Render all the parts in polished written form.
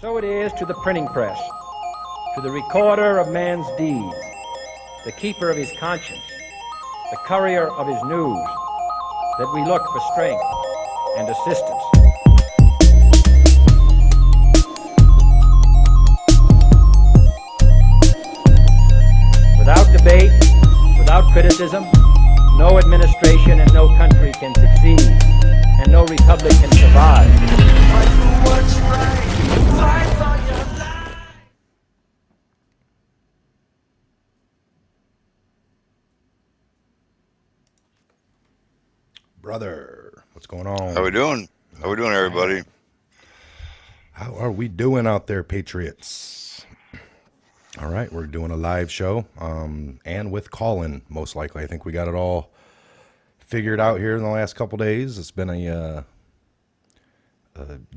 So it is to the printing press, to the recorder of man's deeds, the keeper of his conscience, the courier of his news, that we look for strength and assistance. Without debate, without criticism, no administration and no country can succeed, and no republic can survive. Fight for what's right, fight for your life. Brother, what's going on? How we doing? How we doing, everybody? How are we doing out there, Patriots? All right, we're doing a live show, and with call-in, most likely. I think we got it all figured out here in the last couple days. It's been a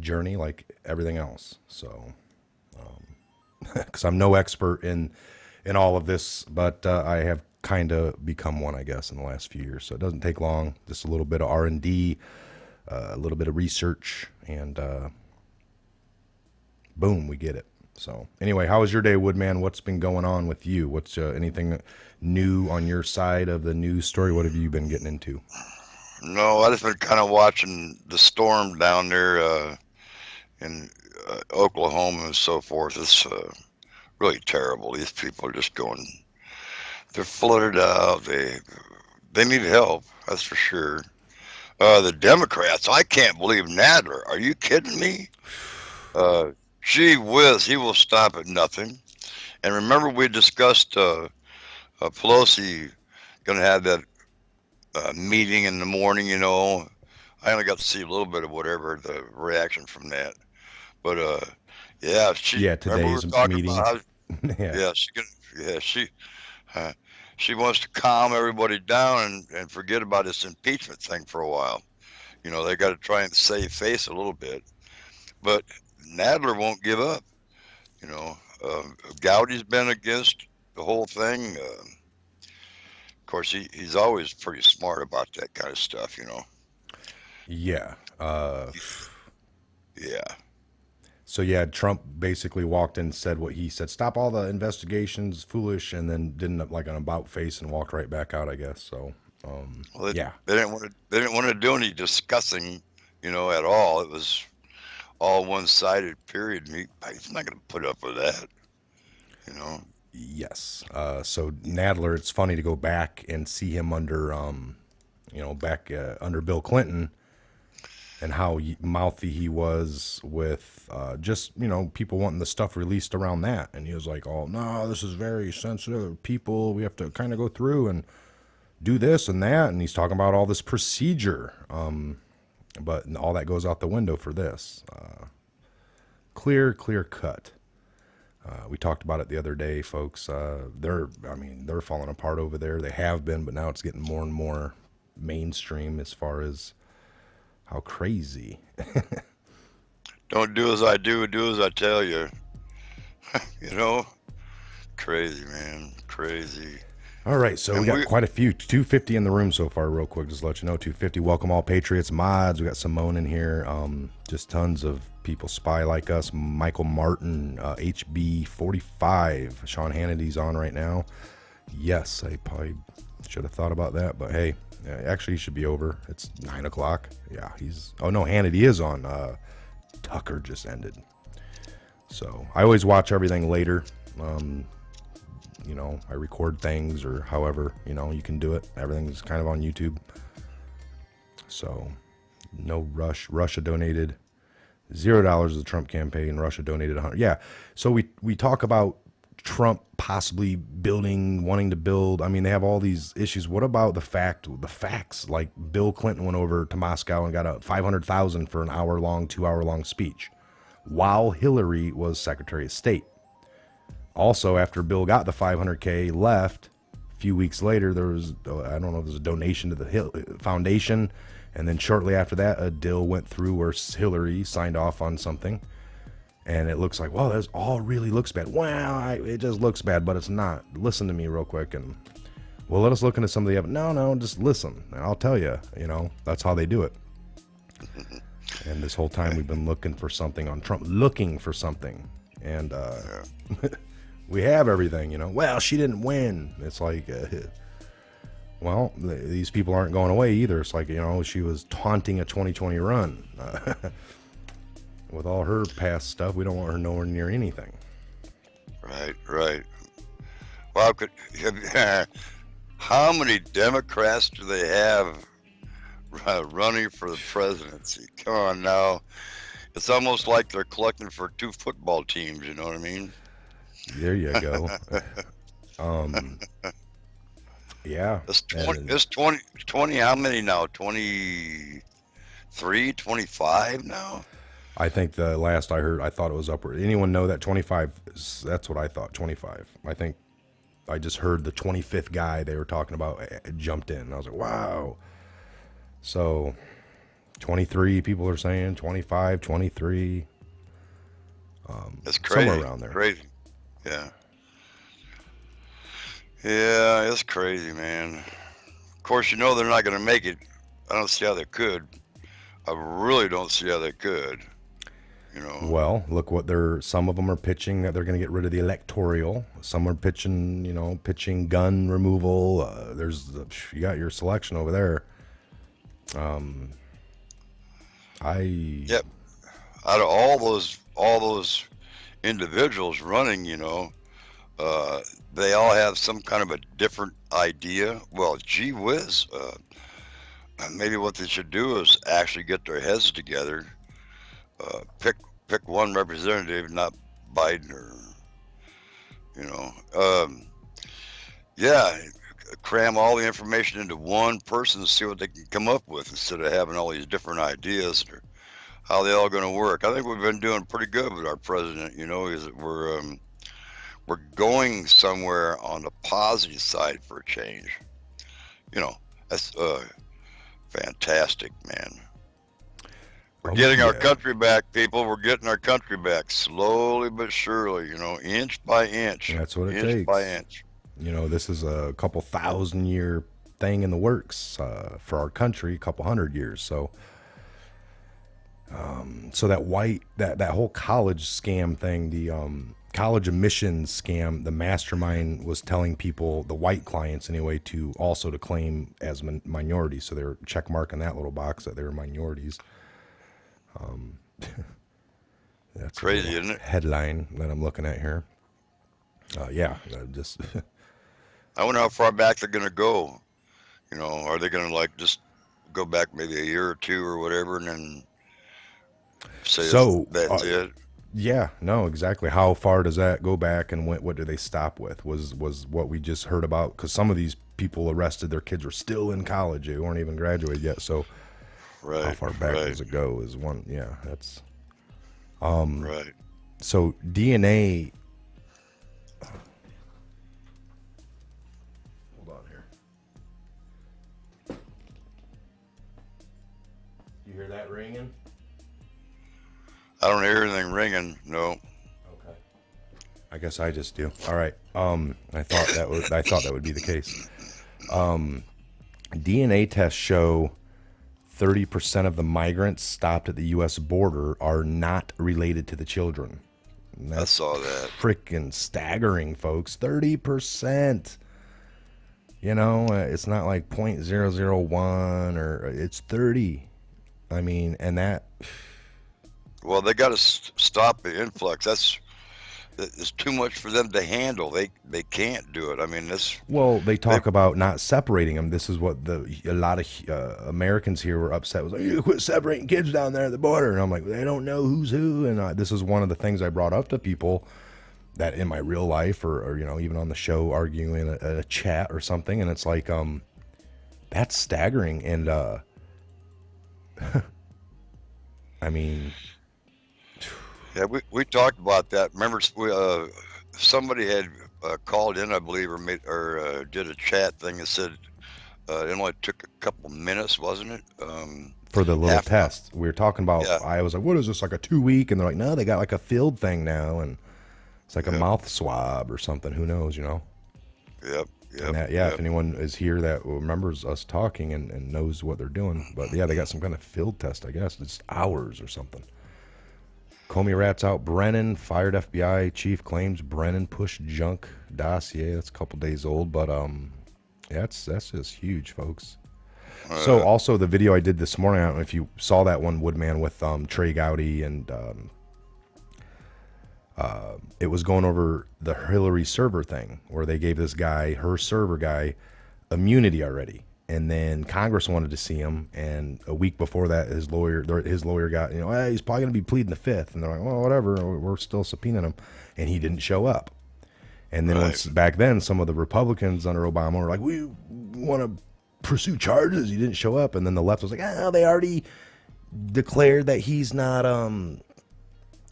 journey like everything else. So, because I'm no expert in all of this, but I have kind of become one, I guess, in the last few years. So it doesn't take long. Just a little bit of R&D, a little bit of research, and boom, we get it. So anyway, how was your day, Woodman? What's been going on with you? What's anything new on your side of the news story? What have you been getting into? No, I just been kind of watching the storm down there in Oklahoma and so forth. It's really terrible. These people are just going. They're flooded out. They need help. That's for sure. The Democrats. I can't believe Nadler. Are you kidding me? Gee whiz, he will stop at nothing. And remember, we discussed Pelosi going to have that meeting in the morning. You know, I only got to see a little bit of whatever the reaction from that. But yeah, today's meeting. About Yeah. She wants to calm everybody down and forget about this impeachment thing for a while. You know, they got to try and save face a little bit. But Nadler won't give up. You know, Gowdy's been against the whole thing. Of course, he's always pretty smart about that kind of stuff, you know. Yeah. Yeah. So yeah, Trump basically walked in and said what he said. Stop all the investigations, foolish, and then didn't like an about face and walked right back out, I guess. So Well, yeah. They didn't want to do any discussing, you know, at all. It was all one-sided. Period. He's not going to put up with that, you know. Yes. So Nadler, it's funny to go back and see him under, under Bill Clinton, and how mouthy he was with just, you know, people wanting the stuff released around that. And he was like, oh, no, this is very sensitive. People, we have to kind of go through and do this and that. And he's talking about all this procedure. But all that goes out the window for this. Clear cut. We talked about it the other day, folks. They're falling apart over there. They have been, but now it's getting more and more mainstream as far as how crazy. Don't do as I do as I tell you. You know, crazy, man, crazy. All right, so we got quite a few. 250 in the room so far, real quick. Just to let you know, 250. Welcome all Patriots mods. We got Simone in here. Just tons of people spy like us. Michael Martin, HB45. Sean Hannity's on right now. Yes, I probably should have thought about that, but hey, actually he should be over. It's 9 o'clock. Yeah, oh no, Hannity is on. Tucker just ended. So I always watch everything later. You know, I record things or however, you know, you can do it. Everything's kind of on YouTube. So no rush. Russia donated $0 to the Trump campaign. Russia donated 100. Yeah. So we talk about Trump possibly wanting to build. I mean, they have all these issues. What about the facts? Like Bill Clinton went over to Moscow and got a $500,000 for an 2-hour-long speech while Hillary was Secretary of State. Also, after Bill got the $500K left, a few weeks later, there was, I don't know if there's a donation to the foundation. And then shortly after that, a deal went through where Hillary signed off on something. And it looks like, well, this all really looks bad. Well, it just looks bad, but it's not. Listen to me real quick. And well, let us look into some of the evidence. No, just listen. And I'll tell you, you know, that's how they do it. And this whole time we've been looking for something on Trump, and we have everything, you know. Well, she didn't win. It's like, well, these people aren't going away either. It's like, you know, she was taunting a 2020 run. With all her past stuff, we don't want her nowhere near anything. Right. Well, how many Democrats do they have running for the presidency? Come on now. It's almost like they're collecting for 2 football teams, you know what I mean? There you go. Yeah. It's 20, how many now? 23, 25 now? I think the last I heard, I thought it was upward. Anyone know that 25? That's what I thought, 25. I think I just heard the 25th guy they were talking about jumped in. I was like, wow. So 23 people are saying, 25, 23. It's crazy. Somewhere around there. Crazy. Yeah. Yeah, it's crazy, man. Of course, you know they're not going to make it. I don't see how they could. I really don't see how they could. You know. Well, look what some of them are pitching that they're going to get rid of the electoral. Some are pitching gun removal. You got your selection over there. Yep. Out of all those individuals running, you know, they all have some kind of a different idea. Well, gee whiz, maybe what they should do is actually get their heads together, pick one representative, not Biden or, you know, cram all the information into one person and see what they can come up with instead of having all these different ideas or how they all going to work. I think we've been doing pretty good with our president, you know, is that we're going somewhere on the positive side for a change. You know, that's fantastic, man. We're getting our country back, people. We're getting our country back slowly but surely, you know, inch by inch. That's what it takes. Inch by inch. You know, this is a couple 1,000-year thing in the works for our country, a couple 100 years. So that whole college scam thing, the college admissions scam, the mastermind was telling people, the white clients anyway, to claim as minorities. So they're check marking that little box that they were minorities. That's crazy, isn't it? Headline that I'm looking at here. Just. I wonder how far back they're going to go. You know, are they going to like just go back maybe a year or two or whatever, and then say that's it? Yeah, no, exactly. How far does that go back, and what do they stop with? Was what we just heard about? Because some of these people arrested, their kids were still in college; they weren't even graduated yet. So, how far back does it go? Is one? Yeah, that's. Right. So DNA. Hold on here. You hear that ringing? I don't hear anything ringing. No. Okay. I guess I just do. All right. I thought that would be the case. DNA tests show 30% of the migrants stopped at the U.S. border are not related to the children. I saw that. Freaking staggering, folks. 30%. You know, it's not like 0.001 or it's 30. I mean, and that. Well, they got to stop the influx. It's too much for them to handle. They can't do it. I mean, they talk about not separating them. This is what a lot of Americans here were upset. Was like, you quit separating kids down there at the border, and I'm like, they don't know who's who. And this is one of the things I brought up to people that in my real life, or you know, even on the show, arguing in a chat or something, and it's like, that's staggering. And I mean. Yeah, we talked about that. Remember, somebody had called in, I believe, or did a chat thing that said it only took a couple minutes, wasn't it? For the little test. We were talking about, yeah. I was like, what is this, like a 2-week? And they're like, no, they got like a field thing now. And it's like a mouth swab or something. Who knows, you know? And that, if anyone is here that remembers us talking and knows what they're doing, but yeah, they got some kind of field test, I guess. It's hours or something. Comey rats out Brennan, fired FBI chief claims Brennan pushed junk dossier. That's a couple days old, but that's just huge, folks. So also the video I did this morning, I don't know if you saw that one, Woodman, with Trey Gowdy, and it was going over the Hillary server thing, where they gave this guy, her server guy, immunity already. And then Congress wanted to see him, and a week before that, his lawyer got, hey, he's probably going to be pleading the fifth. And they're like, well, whatever, we're still subpoenaing him. And he didn't show up. And then back then, some of the Republicans under Obama were like, we want to pursue charges. He didn't show up. And then the left was like, they already declared that he's not,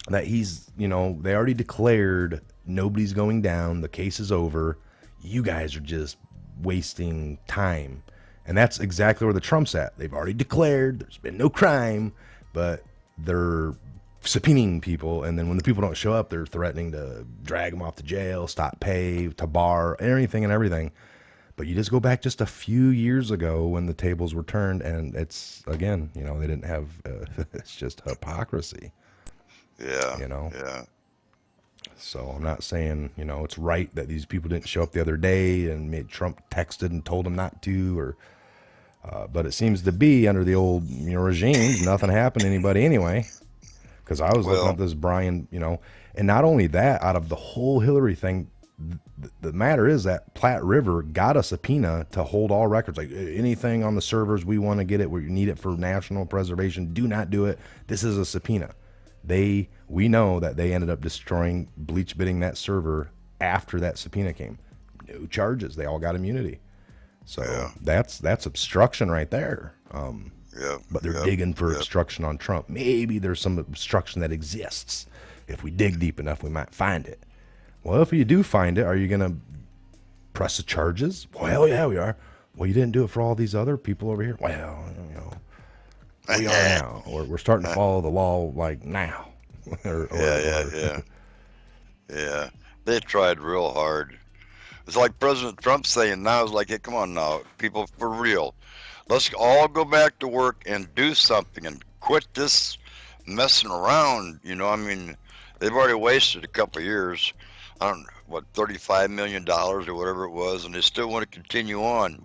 they already declared nobody's going down. The case is over. You guys are just wasting time. And that's exactly where the Trump's at. They've already declared there's been no crime, but they're subpoenaing people. And then when the people don't show up, they're threatening to drag them off to jail, stop pay, to bar, anything and everything. But you just go back just a few years ago when the tables were turned, and it's, again, they didn't have, it's just hypocrisy. Yeah. Yeah. So I'm not saying, it's right that these people didn't show up the other day and Trump texted and told them not to, or, but it seems to be under the old regimes, nothing happened to anybody anyway. Because I was looking at this Brian, and not only that, out of the whole Hillary thing, the matter is that Platte River got a subpoena to hold all records. Like anything on the servers, we want to get it, we need it for national preservation. Do not do it. This is a subpoena. We know that they ended up destroying, bleach bidding that server after that subpoena came. No charges. They all got immunity. So that's obstruction right there. But they're digging for obstruction on Trump. Maybe there's some obstruction that exists. If we dig deep enough, we might find it. Well, if you do find it, are you going to press the charges? Well, hell yeah, we are. Well, you didn't do it for all these other people over here? Well, we are now. Or we're starting to follow the law like now. Yeah. They tried real hard. It's like President Trump saying now, it's like, hey, come on now, people, for real. Let's all go back to work and do something and quit this messing around. They've already wasted a couple of years. I don't know, what, $35 million or whatever it was, and they still want to continue on.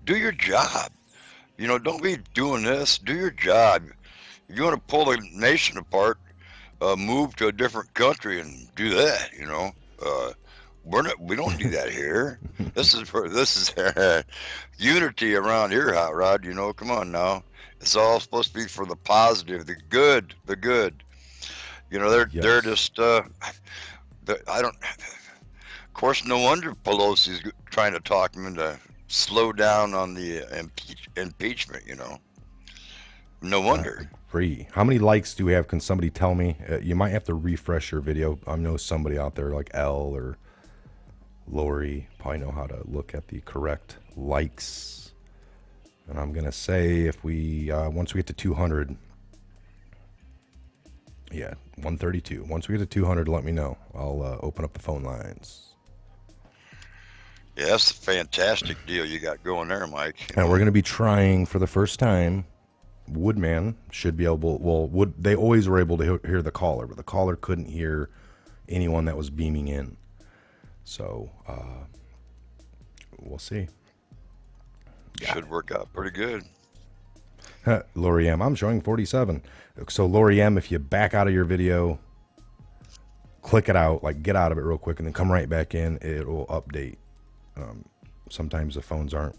Do your job. Don't be doing this. Do your job. If you want to pull the nation apart, move to a different country and do that. We don't do that here. This is unity around here, Hot Rod. Come on now. It's all supposed to be for the positive, the good. They're just. I don't. Of course, no wonder Pelosi's trying to talk him into slow down on the impeachment. No wonder. Free. How many likes do we have? Can somebody tell me? You might have to refresh your video. I know somebody out there like L or Lori probably know how to look at the correct likes. And I'm gonna say if we once we get to 200, 132. Once we get to 200, let me know. I'll open up the phone lines. Yeah, that's a fantastic deal you got going there, Mike. And we're gonna be trying for the first time. Woodman should be able. Well, they always were able to hear the caller, but the caller couldn't hear anyone that was beaming in. So we'll see. Should work out pretty good. Lori M, I'm showing 47. So Lori M, if you back out of your video, click it out, like get out of it real quick, and then come right back in, it will update. Sometimes the phones aren't,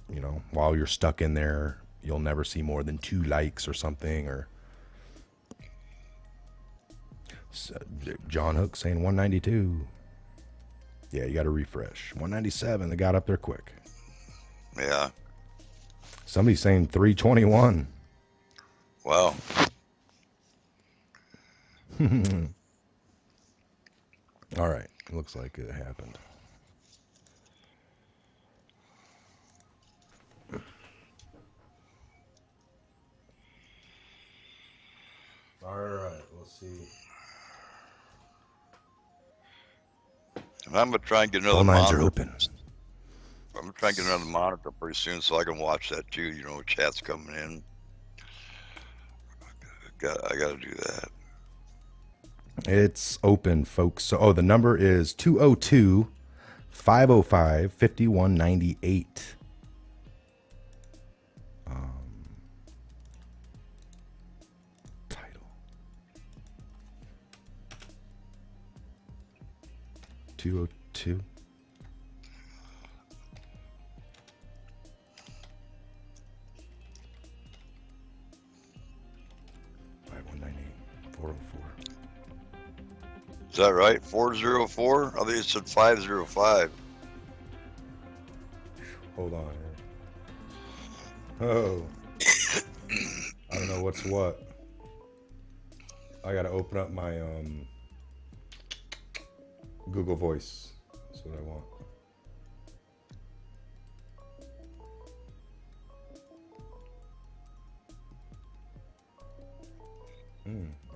while you're stuck in there, you'll never see more than 2 likes or something. Or John Hook saying 192. Yeah, you got to refresh. 197. They got up there quick. Yeah. Somebody's saying 321. Wow. All right. Looks like it happened. All right. We'll see. And I'm gonna try and get another Phone lines are monitor. open. I'm gonna try and get another monitor pretty soon so I can watch that too. You know, chat's coming in. I gotta do that. It's open, folks. So, oh, the number is 202-505-5198. Title. 202. Is that right? 404? I think it said 505. Hold on. Oh. I don't know what's what. I gotta open up my Google Voice. That's what I want.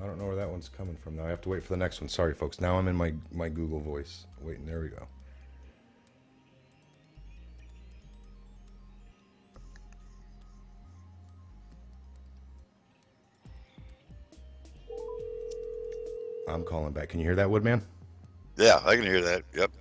I don't know where that one's coming from now. I have to wait for the next one. Sorry, folks. Now I'm in my Google Voice. Waiting. There we go. I'm calling back. Can you hear that, Woodman? Yeah, I can hear that. Yep.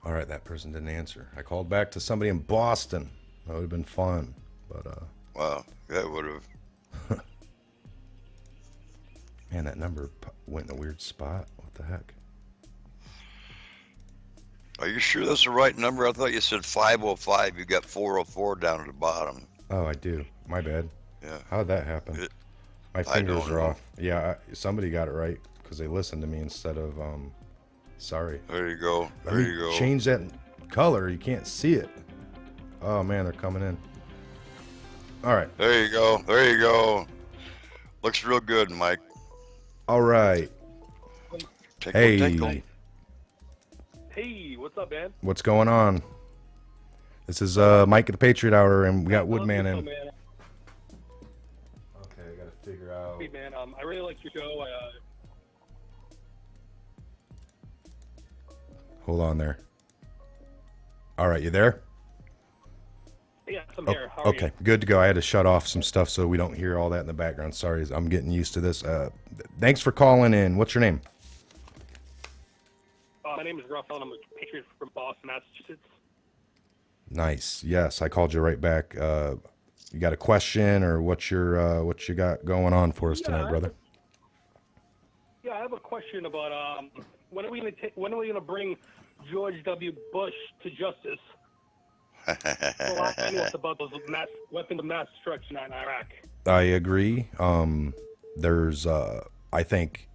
All right, that person didn't answer. I called back to somebody in Boston. That would have been fun, but Wow, that would have. man, that number went in a weird spot. What the heck? Are you sure that's the right number? I thought you said 505. You got 404 down at the bottom. Oh, I do. My bad. Yeah. How'd that happen? My fingers are off. Yeah, somebody got it right because they listened to me instead of sorry. There you go. Let There me you go. change that color. You can't see it. Oh man, they're coming in. All right. There you go. There you go. Looks real good, Mike. All right. Tinkle, Hey. tinkle. Hey, what's up, man? What's going on? This is Mike at the Patriot Hour, and we got Woodman in. Man. Okay, I gotta figure out. Hey, man. I really like your show. Hold on there. All right, you there? Yeah, I'm Oh, here. How are okay, good to go. I had to shut off some stuff so we don't hear all that in the background. Sorry, I'm getting used to this. Thanks for calling in. What's your name? you? My name is Russell, and I'm a Patriot from Boston, Massachusetts. Nice. Yes, I called you right back. You got a question, or what you got going on for us tonight, brother? Yeah, I have a question about when are we gonna bring George W. Bush to justice? Well, I know about those weapons of mass destruction in Iraq. I agree. There's, I think,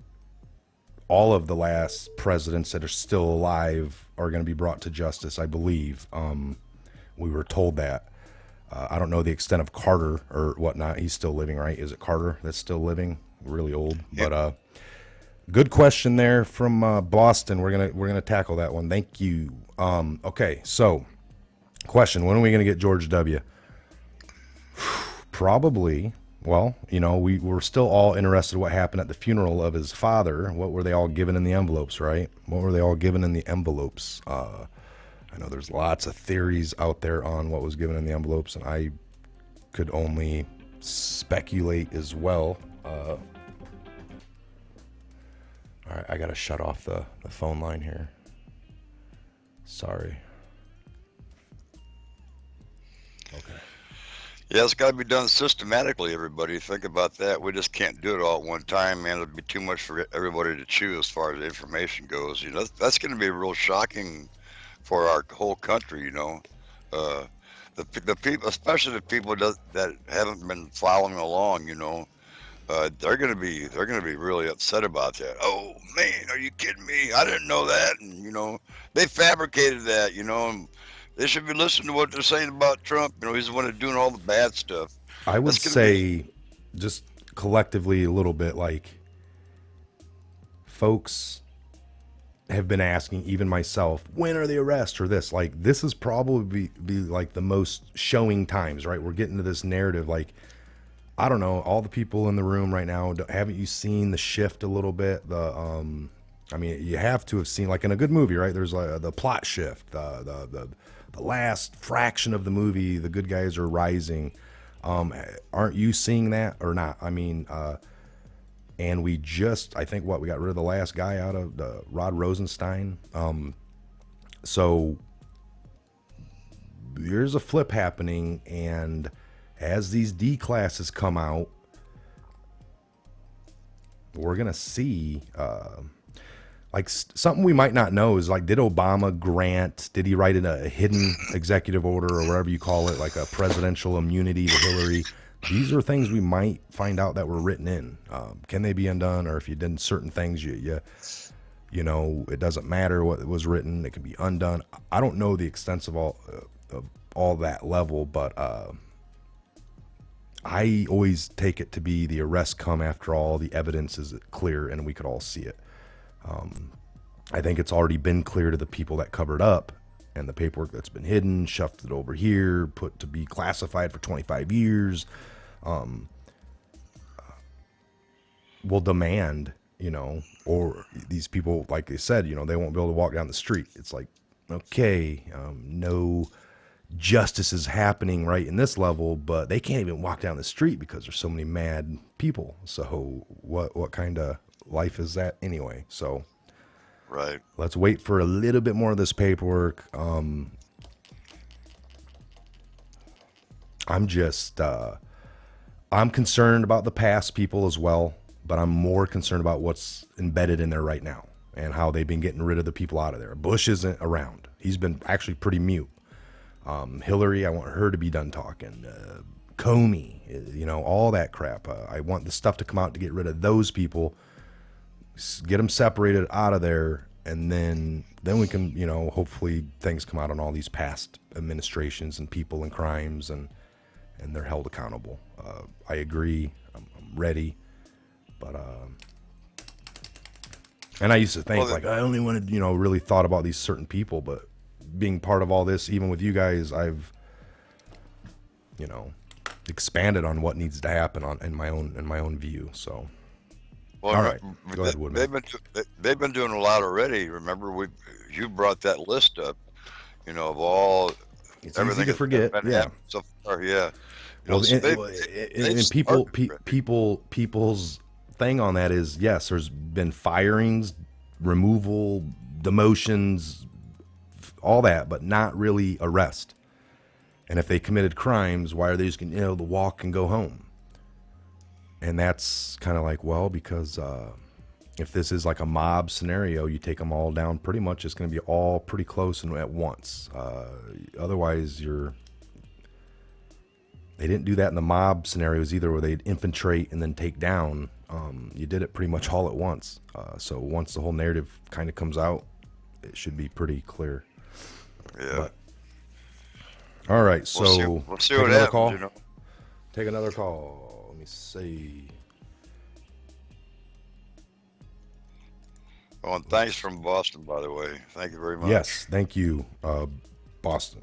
all of the last presidents that are still alive are going to be brought to justice, I believe. We were told that. I don't know the extent of Carter or whatnot. He's still living, right? Is it Carter that's still living? Really old. Yep. But good question there from Boston. We're gonna tackle that one. Thank you. Okay, so question: when are we gonna get George W? Probably. Well, you know, we're still all interested in what happened at the funeral of his father. What were they all given in the envelopes, right? What were they all given in the envelopes? I know there's lots of theories out there on what was given in the envelopes, and I could only speculate as well. All right, I gotta shut off the phone line here. Sorry. Okay. Yeah, it's got to be done systematically, everybody. Think about that. We just can't do it all at one time, man. It'd be too much for everybody to chew as far as information goes. You know, that's going to be real shocking for our whole country, you know. The people, especially the people that haven't been following along, you know, they're going to be really upset about that. Oh, man, are you kidding me? I didn't know that. And, you know, they fabricated that, you know, and they should be listening to what they're saying about Trump. You know, he's the one that's doing all the bad stuff. I would say, just collectively a little bit, like, folks have been asking, even myself, when are the arrests or this? Like, this is probably be like the most showing times, right? We're getting to this narrative. Like, I don't know, all the people in the room right now, haven't you seen the shift a little bit? I mean, you have to have seen, like in a good movie, right? There's like the plot shift, the last fraction of the movie, the good guys are rising. Aren't you seeing that or not? I mean, and we just, I think we got rid of the last guy out of the Rod Rosenstein. So there's a flip happening, and as these D classes come out, we're gonna see like something we might not know is like, did Obama grant? Did he write in a hidden executive order or whatever you call it, like a presidential immunity to Hillary? These are things we might find out that were written in. Can they be undone? Or if you did certain things, you know, it doesn't matter what was written; it can be undone. I don't know the extent of all that level, but I always take it to be the arrests come after all the evidence is clear and we could all see it. I think it's already been clear to the people that covered up, and the paperwork that's been hidden, shoved it over here, put to be classified for 25 years, will demand, you know, or these people, like they said, you know, they won't be able to walk down the street. It's like, okay, no justice is happening right in this level, but they can't even walk down the street because there's so many mad people. So what kind of life is that anyway? So Right. let's wait for a little bit more of this paperwork. I'm just I'm concerned about the past people as well, but I'm more concerned about what's embedded in there right now and how they've been getting rid of the people out of there. Bush isn't around. He's been actually pretty mute. Hillary, I want her to be done talking. Comey, you know, all that crap. I want the stuff to come out to get rid of those people, get them separated out of there, and then we can, you know, hopefully things come out on all these past administrations and people and crimes, and they're held accountable. I agree. I'm ready, but and I used to think like I only wanted, you know, really thought about these certain people, but being part of all this, even with you guys, I've, you know, expanded on what needs to happen in my own view. So, Well, all right, go ahead, Woodman. they've been doing a lot already. Remember, you brought that list up, you know, of all It's everything easy to forget. that's been Yeah. happening so far. Yeah. You know, Well, so and people's thing on that is, yes, there's been firings, removal, demotions, all that, but not really arrest. And if they committed crimes, why are they just going to, you know, to walk and go home? And that's kind of like, well, because if this is like a mob scenario, you take them all down, pretty much it's going to be all pretty close and at once. Otherwise, they didn't do that in the mob scenarios either, where they'd infiltrate and then take down. You did it pretty much all at once. So once the whole narrative kind of comes out, it should be pretty clear. Yeah. But, all right, so we'll see take what another happens. call. You know. Take another call. Let me see. Oh, and thanks from Boston, by the way. Thank you very much. Yes, thank you, Boston.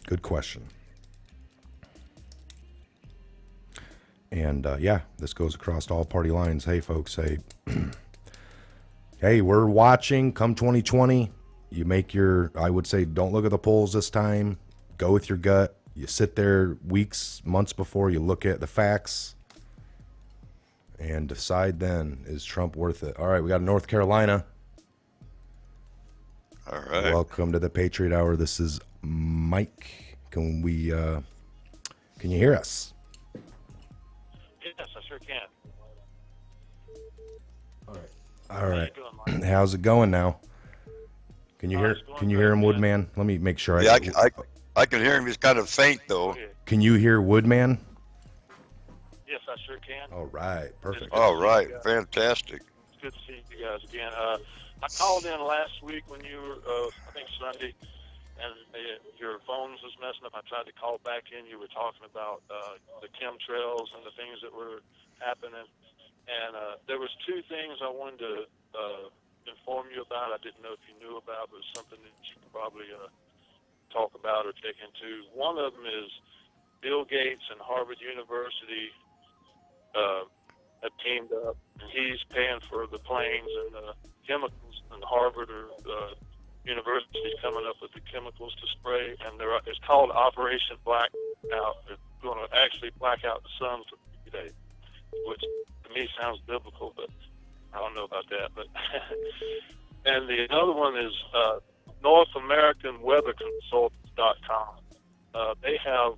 Good question. And yeah, this goes across all party lines. Hey, folks, hey, we're watching. Come 2020, you make your, I would say, don't look at the polls this time. Go with your gut. You sit there weeks, months before, you look at the facts and decide then, is Trump worth it? All right, we got North Carolina. All right. Welcome to the Patriot Hour. This is Mike. Can you hear us? Yes, I sure can. All right. How you doing, Mike? How's it going now? Can you hear? it's going Can you hear him, great, Woodman? Let me make sure. Yeah, I can hear him. He's kind of faint though. Okay. Can you hear Woodman? Yes, I sure can. All right, perfect. All right, fantastic. It's good to see you guys again. I called in last week when you were, I think Sunday, and your phones was messing up. I tried to call back in. You were talking about the chemtrails and the things that were happening. And there was two things I wanted to inform you about. I didn't know if you knew about, but it's something that you can probably talk about or take into. One of them is Bill Gates and Harvard University have teamed up, and he's paying for the planes and the chemicals, and Harvard or University is coming up with the chemicals to spray, and it's called Operation Blackout. They're going to actually black out the sun for 3 days, which to me sounds biblical, but I don't know about that. But and the other one is North American Weather Consultants.com. They have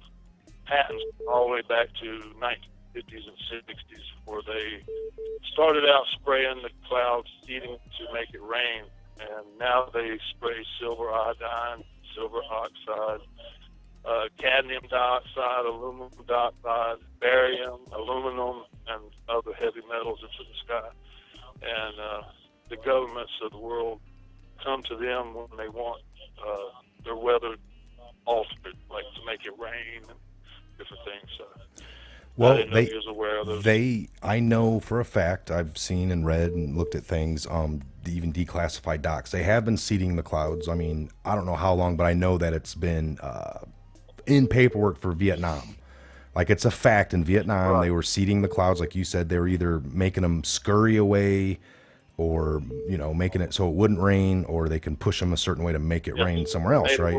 patents all the way back to 1950s and 60s, where they started out spraying the clouds, seeding to make it rain, and now they spray silver iodine, silver oxide, cadmium dioxide, aluminum dioxide, barium, aluminum, and other heavy metals into the sky. And the governments of the world come to them when they want their weather altered, like to make it rain and different things. So well, I didn't know if you was aware of those. I know for a fact, I've seen and read and looked at things, even declassified docs. They have been seeding the clouds. I mean, I don't know how long, but I know that it's been in paperwork for Vietnam. Like, it's a fact in Vietnam, They were seeding the clouds. Like you said, they were either making them scurry away or, you know, making it so it wouldn't rain, or they can push them a certain way to make it rain somewhere else, right?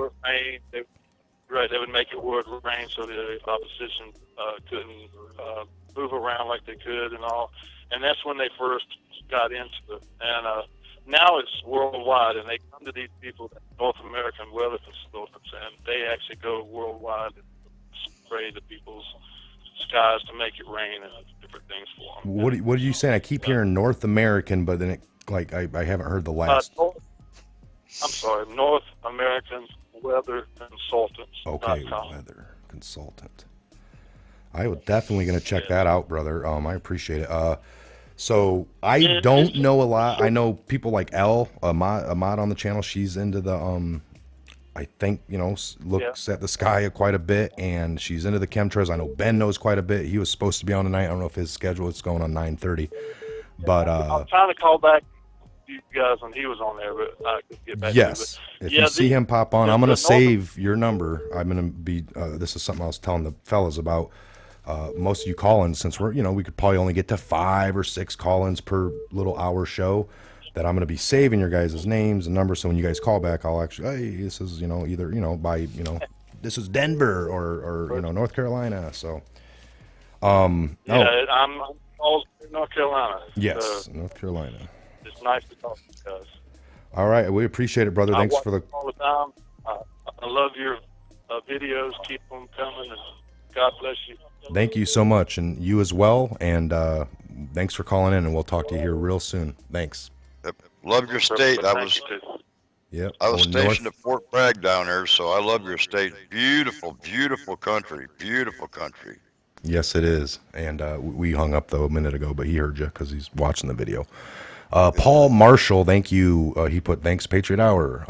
They would make it would rain so the opposition couldn't move around like they could and all. And that's when they first got into it. And now it's worldwide, and they come to these people, North American Weather Consultants, and they actually go worldwide and spray the people's skies to make it rain and different things for them. What are you saying? I keep hearing North American, but then I haven't heard the last. I'm sorry, North American Weather Consultants. Okay, weather consultant. I was definitely going to check that out, brother. I appreciate it. So I don't know a lot. I know people like Elle, a mod on the channel. She's into the I think, you know, looks at the sky quite a bit, and she's into the chemtrails. I know Ben knows quite a bit. He was supposed to be on tonight. I don't know if his schedule is going on 9:30, but I'm trying to call back you guys when he was on there, but I could get back yes, to it. If you see him pop on, I'm going to save your number. I'm going to be, this is something I was telling the fellas about. Most of you call-ins, since we're, you know, we could probably only get to 5 or 6 call-ins per little hour show, that I'm going to be saving your guys' names and numbers. So when you guys call back, I'll actually, hey, this is, you know, either, you know, by, you know, this is Denver or you know, North Carolina. So, I'm all North Carolina. Yes, North Carolina. It's nice to talk to you guys. All right, we appreciate it, brother. Thanks for the. All the time. I love your videos. Keep them coming, and God bless you. Thank you so much, and you as well. And thanks for calling in, and we'll talk to you here real soon. Thanks. Love your state. I was stationed at Fort Bragg down there, so I love your state. Beautiful, beautiful country. Beautiful country. Yes, it is. And we hung up though a minute ago, but he heard you because he's watching the video. Paul Marshall, thank you. He put thanks Patriot Hour.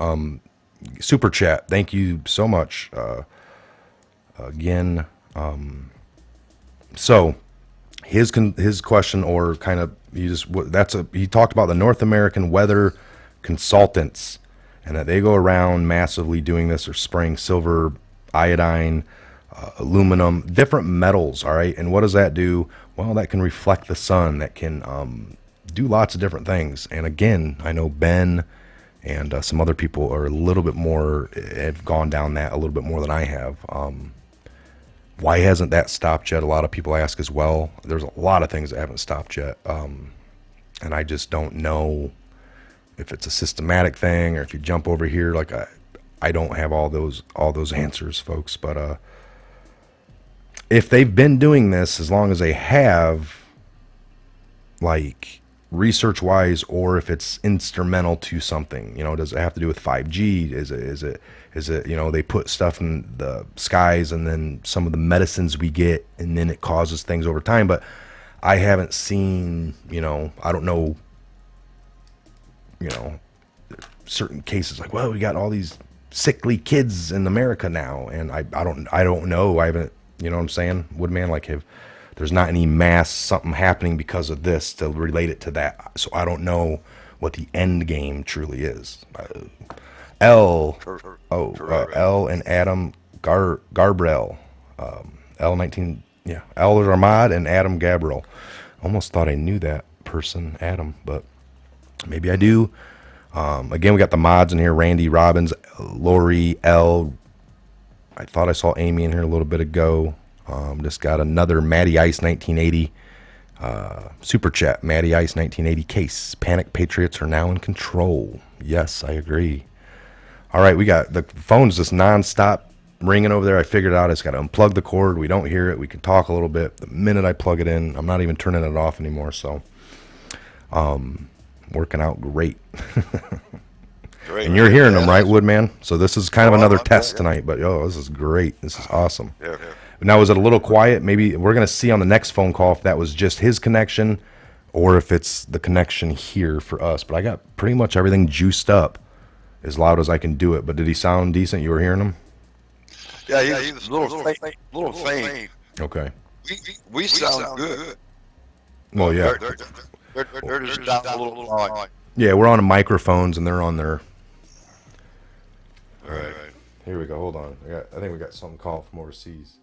Super chat. Thank you so much. Again. So his question, or kind of, he talked about the North American Weather Consultants, and that they go around massively doing this, or spraying silver, iodine, aluminum, different metals. All right. And what does that do? Well, that can reflect the sun. That can, do lots of different things. And again, I know Ben and some other people are a little bit more, have gone down that a little bit more than I have. Why hasn't that stopped yet? A lot of people ask as well. There's a lot of things that haven't stopped yet. And I just don't know if it's a systematic thing, or if you jump over here. Like I don't have all those answers, folks. But if they've been doing this as long as they have, like research wise, or if it's instrumental to something, you know, does it have to do with 5G? Is it, you know, they put stuff in the skies, and then some of the medicines we get, and then it causes things over time. But I haven't seen, you know, I don't know, you know, certain cases like, well, we got all these sickly kids in America now, and I don't know. I haven't, you know what I'm saying? Woodman, like, there's not any mass something happening because of this to relate it to that. So I don't know what the end game truly is. L and Adam Garbrell. L19, yeah. L is Armad and Adam Gabriel. Almost thought I knew that person, Adam, but maybe I do. Again, we got the mods in here: Randy, Robbins, Lori, L. I thought I saw Amy in here a little bit ago. Just got another Matty Ice 1980 super chat. Matty Ice 1980 case. Panic Patriots are now in control. Yes, I agree. All right, we got the phone's just nonstop ringing over there. I figured out I just got to unplug the cord. We don't hear it. We can talk a little bit. The minute I plug it in, I'm not even turning it off anymore. So, working out great. Great. And you're hearing them, right, Woodman? So this is kind of another test tonight. But this is great. This is awesome. Yeah. Now, is it a little quiet? Maybe we're going to see on the next phone call if that was just his connection or if it's the connection here for us. But I got pretty much everything juiced up as loud as I can do it. But did he sound decent? You were hearing him? Yeah, he's a little faint. Okay. We sound good. Well, yeah. They're just down a little line. Yeah, we're on microphones and they're on their... All right. Here we go. Hold on. I think we got something called from overseas.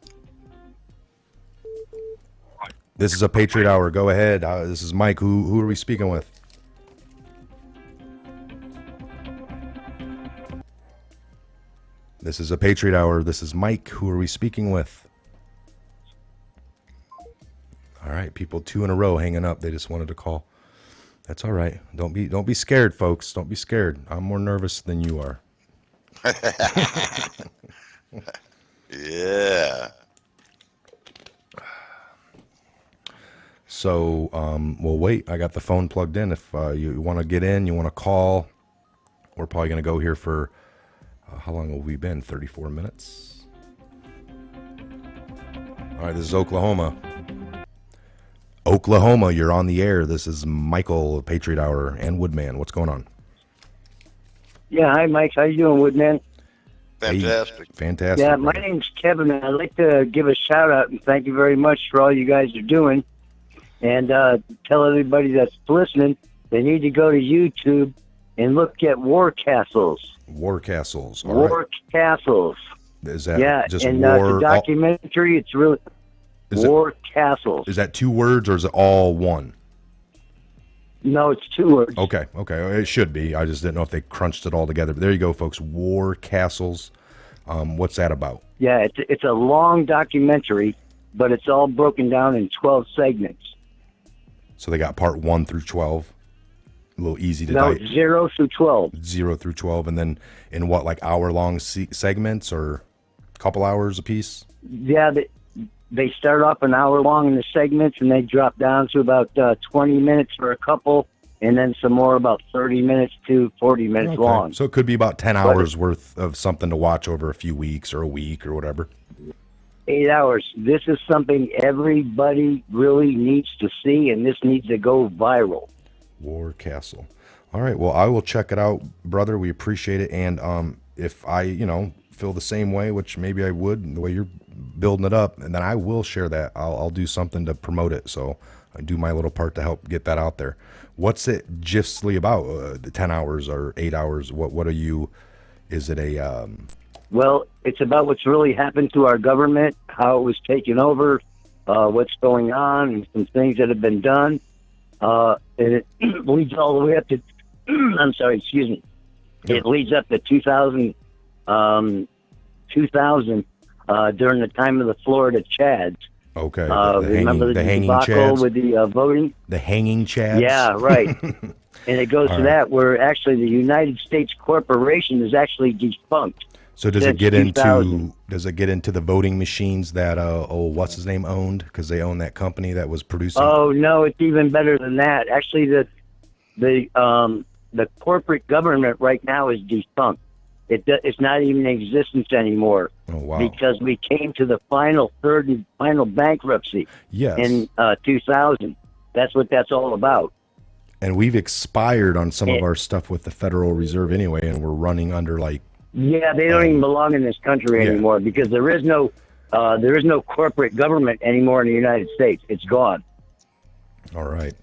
This is a Patriot Hour. Go ahead. This is Mike. Who are we speaking with? This is a Patriot Hour. This is Mike. Who are we speaking with? All right, people, 2 in a row hanging up. They just wanted to call. That's all right. Don't be scared, folks. Don't be scared. I'm more nervous than you are. Yeah. So, well, wait. I got the phone plugged in. If you want to get in, you want to call, we're probably going to go here for, how long have we been? 34 minutes? All right, this is Oklahoma. Oklahoma, you're on the air. This is Michael, Patriot Hour, and Woodman. What's going on? Yeah, hi, Mike. How you doing, Woodman? Fantastic. Hey, fantastic. Yeah, my name's Kevin, and I'd like to give a shout-out and thank you very much for all you guys are doing. And tell everybody that's listening, they need to go to YouTube and look at War Castles. War Castles. All War right. Castles. Is that Yeah, just and war? the documentary, it's really... War Castles. Is that 2 words or is it all one? No, it's 2 words. Okay. It should be. I just didn't know if they crunched it all together. But there you go, folks. War Castles. What's that about? Yeah, it's a long documentary, but it's all broken down in 12 segments. So they got part 1 through 12. A little easy to No, 0 through 12. 0 through 12. And then in what, like hour-long segments or a couple hours a piece? Yeah, they start off an hour long in the segments, and they drop down to about 20 minutes for a couple, and then some more about 30 minutes to 40 minutes long. So it could be about 10 hours worth of something to watch over a few weeks or a week or whatever. 8 hours. This is something everybody really needs to see, and this needs to go viral. War Castle. All right. Well, I will check it out, brother. We appreciate it. And if I, feel the same way, which maybe I would, the way you're building it up, and then I will share that. I'll do something to promote it. So I do my little part to help get that out there. What's it justly about? 10 hours or 8 hours? What are you? Is it a? Well, it's about what's really happened to our government, how it was taken over, what's going on, and some things that have been done. And it leads all the way up to. I'm sorry, excuse me. It leads up to 2000. 2000 during the time of the Florida Chads. Okay. Remember the hanging debacle Chads? with the voting? The hanging Chads? Yeah, right. And it goes to that where actually the United States corporation is actually defunct. So does since it get 2000. into the voting machines that what's his name owned, because they own that company that was producing? Oh no, it's even better than that. Actually, the corporate government right now is defunct. It's not even in existence anymore. Oh, wow. Because we came to the final bankruptcy in 2000. That's what that's all about. And we've expired on some of our stuff with the Federal Reserve anyway, and we're running under Yeah, they don't even belong in this country anymore because there is no there is no corporate government anymore in the United States. It's gone. All right.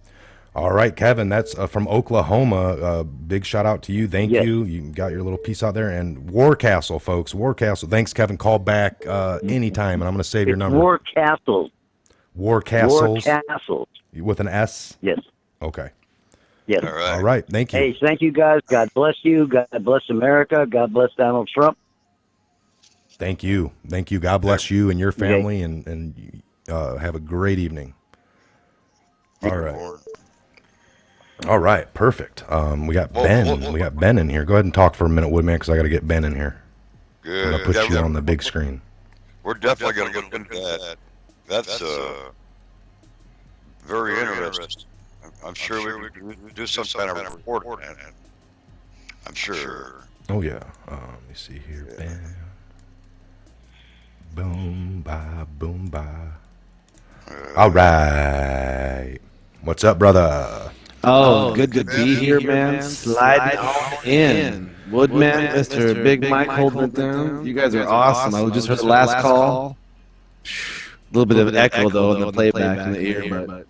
All right, Kevin, that's from Oklahoma. Big shout out to you. Thank you. You got your little piece out there. And War Castle, folks. War Castle. Thanks, Kevin. Call back anytime, and I'm going to save your number. War Castles. War Castles. War Castles. With an S? Yes. Okay. Yes. All right. Thank you. Hey, thank you, guys. God bless you. God bless America. God bless Donald Trump. Thank you. Thank you. God bless you and your family, and have a great evening. All right. All right, perfect. We got Ben. We got Ben in here. Go ahead and talk for a minute, Woodman, because I got to get Ben in here. Good. I'm gonna put you on the big screen. We're definitely going to look into that. That's very interesting. I'm sure we could do some kind of report on that. I'm sure. Oh yeah. Let me see here, Ben. Boom, ba, boom, ba. All right. What's up, brother? Oh, good to be here, man. Slide on in. Woodman, Mr. Big Mike holding it down. You guys are awesome. I just heard the last call. A little bit of an echo, though, in the playback in the ear. But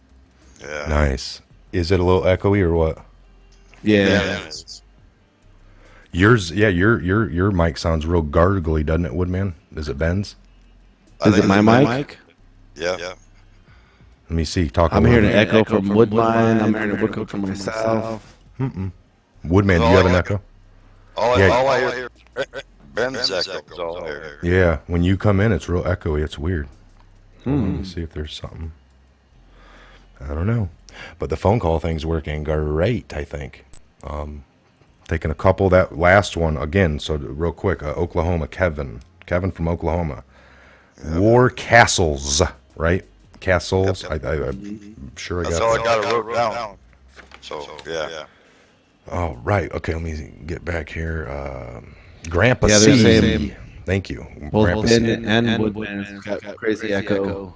Yeah. Nice. Is it a little echoey or what? yeah. Yours, yeah, your mic sounds real gargly, doesn't it, Woodman? Is it Ben's? Is it my mic? Yeah. Let me see. Talk. I'm hearing an echo from Woodmine. I'm hearing an echo from myself. Woodman, do you have an echo? All Yeah. I hear Ben's echo is all I hear. Yeah, when you come in, it's real echoey. It's weird. Let me see if there's something. I don't know. But the phone call thing's working great, I think. Taking a couple, that last one again, so real quick, Oklahoma, Kevin from Oklahoma. Yep. War Castles, right? Castles. Yep. I'm sure I got That's all that. I got it wrote down. So, yeah. Oh, right. Okay, let me get back here. Grandpa Yeah, C. they're saying Thank you. both Grandpa Ben C. and Woodman's got crazy echo.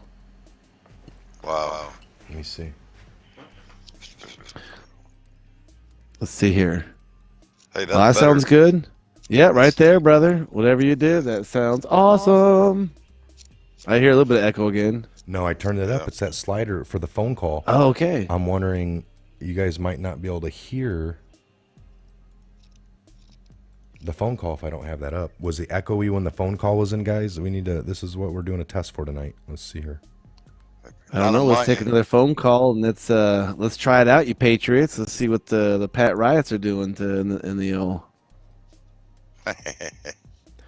Wow. Let me see. Let's see here. Hey, Well, that sounds good. Yeah, right there, brother. Whatever you did, that sounds awesome. I hear a little bit of echo again. No, I turned it up. It's that slider for the phone call. Oh, okay. I'm wondering, you guys might not be able to hear the phone call if I don't have that up. Was it echoey when the phone call was in, guys? We need to. This is what we're doing a test for tonight. Let's see here. I don't know. Let's take another phone call and let's try it out, you Patriots. Let's see what the Pat Riots are doing in the old.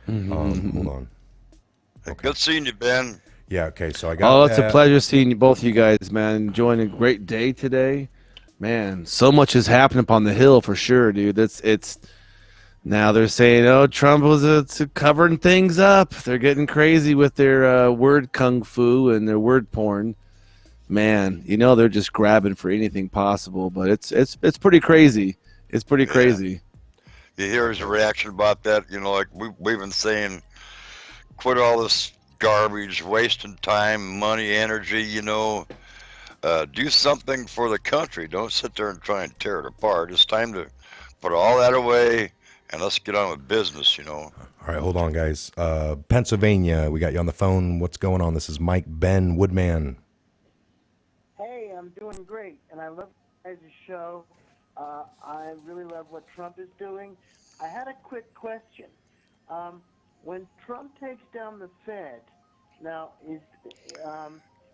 Hold on. Okay. Good seeing you, Ben. Yeah. Okay. So I got. Oh, it's a pleasure seeing you, both you guys, man. Enjoying a great day today, man. So much has happened upon the hill for sure, dude. It's now they're saying, oh, Trump was covering things up. They're getting crazy with their word kung fu and their word porn. Man, they're just grabbing for anything possible, but it's pretty crazy. It's pretty crazy. You hear his reaction about that? Like we've been saying, quit all this garbage, wasting time, money, energy. Do something for the country. Don't sit there and try and tear it apart. It's time to put all that away and let's get on with business. All right, hold on, guys. Pennsylvania, we got you on the phone. What's going on? This is Mike Ben Woodman. Hey, I'm doing great, and I love guys' show. I really love what Trump is doing. I had a quick question. When Trump takes down the Fed, now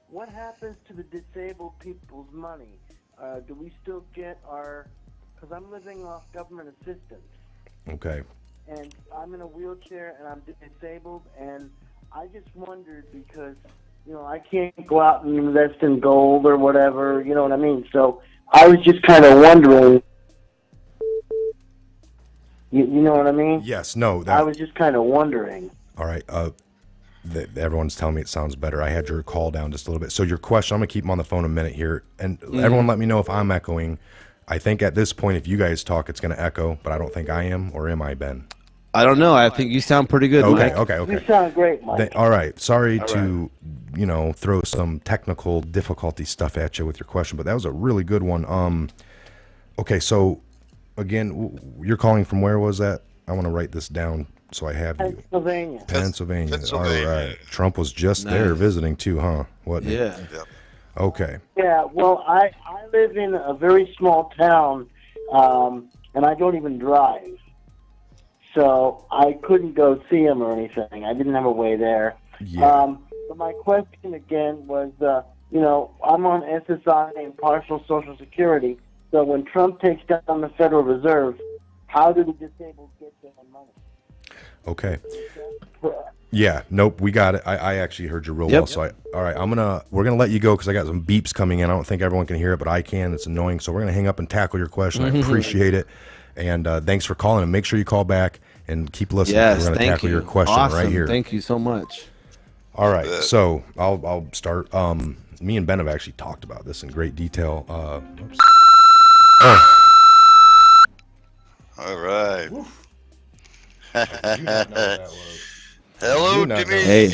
what happens to the disabled people's money? Do we still get our? Because I'm living off government assistance. Okay. And I'm in a wheelchair, and I'm disabled, and I just wondered because I can't go out and invest in gold or whatever. You know what I mean? So I was just kind of wondering. You know what I mean? Yes. No. I was just kind of wondering. All right. Everyone's telling me it sounds better. I had your call down just a little bit. So your question, I'm going to keep him on the phone a minute here. And everyone let me know if I'm echoing. I think at this point, if you guys talk, it's going to echo, but I don't think I am, or am I, Ben? I don't know. I think you sound pretty good, Mike. Okay. You sound great, Mike. All right. Sorry to throw some technical difficulty stuff at you with your question, but that was a really good one. Okay, so again, you're calling from where was that? I want to write this down So I have you. Pennsylvania. Pennsylvania. Pennsylvania. All right. Trump was just there Nice. visiting too, huh? Wasn't he? Yeah. Yep. Okay. Yeah, well, I live in a very small town, and I don't even drive. So I couldn't go see him or anything. I didn't have a way there. Yeah. But my question again was, I'm on SSI and partial Social Security. So when Trump takes down the Federal Reserve, how do the disabled get their money? Okay. Yeah, nope, we got it. I actually heard you real Yep. well. So all right, we're gonna let you go because I got some beeps coming in. I don't think everyone can hear it, but I can. It's annoying. So we're gonna hang up and tackle your question. I appreciate it, and thanks for calling. And make sure you call back and keep listening. Yes, we're gonna thank tackle you. your question Awesome. right here. Thank you so much. All right, so I'll start. Me and Ben have actually talked about this in great detail. Oops. Oh. All right. I do not know what that was. Hello Do not to know. me. Hey.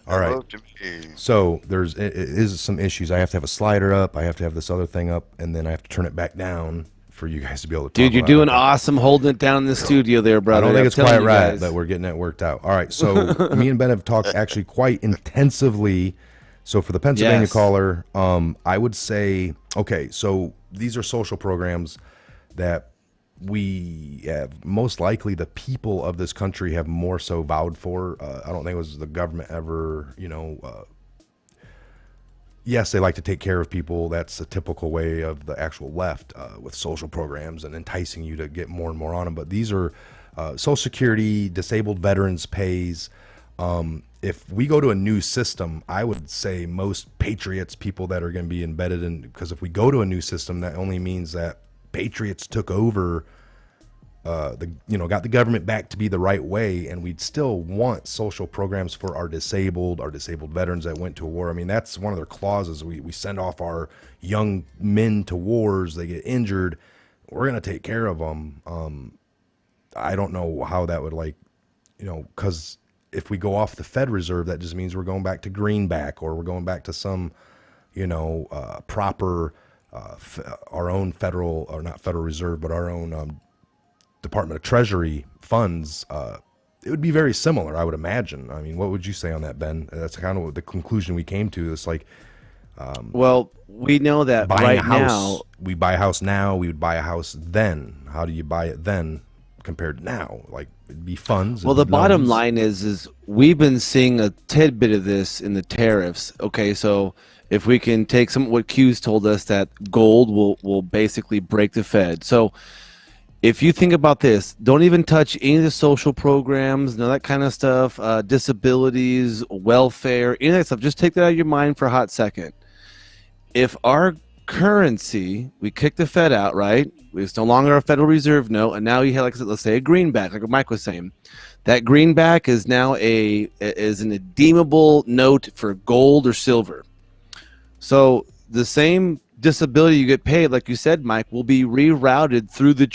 All right. Hello to me. So it is some issues. I have to have a slider up. I have to have this other thing up, and then I have to turn it back down for you guys to be able to talk Dude, you're about doing it. awesome holding it down in the studio there, I brother. don't think I'm it's telling quite you right, guys. but we're getting it worked out. All right, so me and Ben have talked actually quite intensively. So for the Pennsylvania Yes. caller, I would say, okay, so these are social programs that we have most likely the people of this country have more so vowed for. I don't think it was the government ever, yes, they like to take care of people. That's a typical way of the actual left with social programs and enticing you to get more and more on them. But these are Social Security, disabled veterans pays. If we go to a new system, I would say most patriots, people that are going to be embedded in, because if we go to a new system, that only means that patriots took over, got the government back to be the right way, and we'd still want social programs for our disabled veterans that went to war. I mean, that's one of their clauses. We send off our young men to wars, they get injured, we're going to take care of them. I don't know how that would because if we go off the Fed Reserve, that just means we're going back to greenback, or we're going back to some, proper, our own federal, or not Federal Reserve, but our own Department of Treasury funds. It would be very similar, I would imagine. I mean, what would you say on that, Ben? That's kind of the conclusion we came to. It's like, well, we know that buying right a house, now. we buy a house now, we would buy a house then. How do you buy it then compared to now? Like, it'd be funds. Well, it'd the be bottom loans. line is we've been seeing a tidbit of this in the tariffs. Okay, so if we can take some what Q's told us, that gold will basically break the Fed. So if you think about this, don't even touch any of the social programs, none of that kind of stuff, disabilities, welfare, any of that stuff. Just take that out of your mind for a hot second. If our currency, we kick the Fed out, right? It's no longer a Federal Reserve note, and now you have, let's say, a greenback, like what Mike was saying. That greenback is now an redeemable note for gold or silver. So the same disability you get paid, like you said, Mike, will be rerouted through the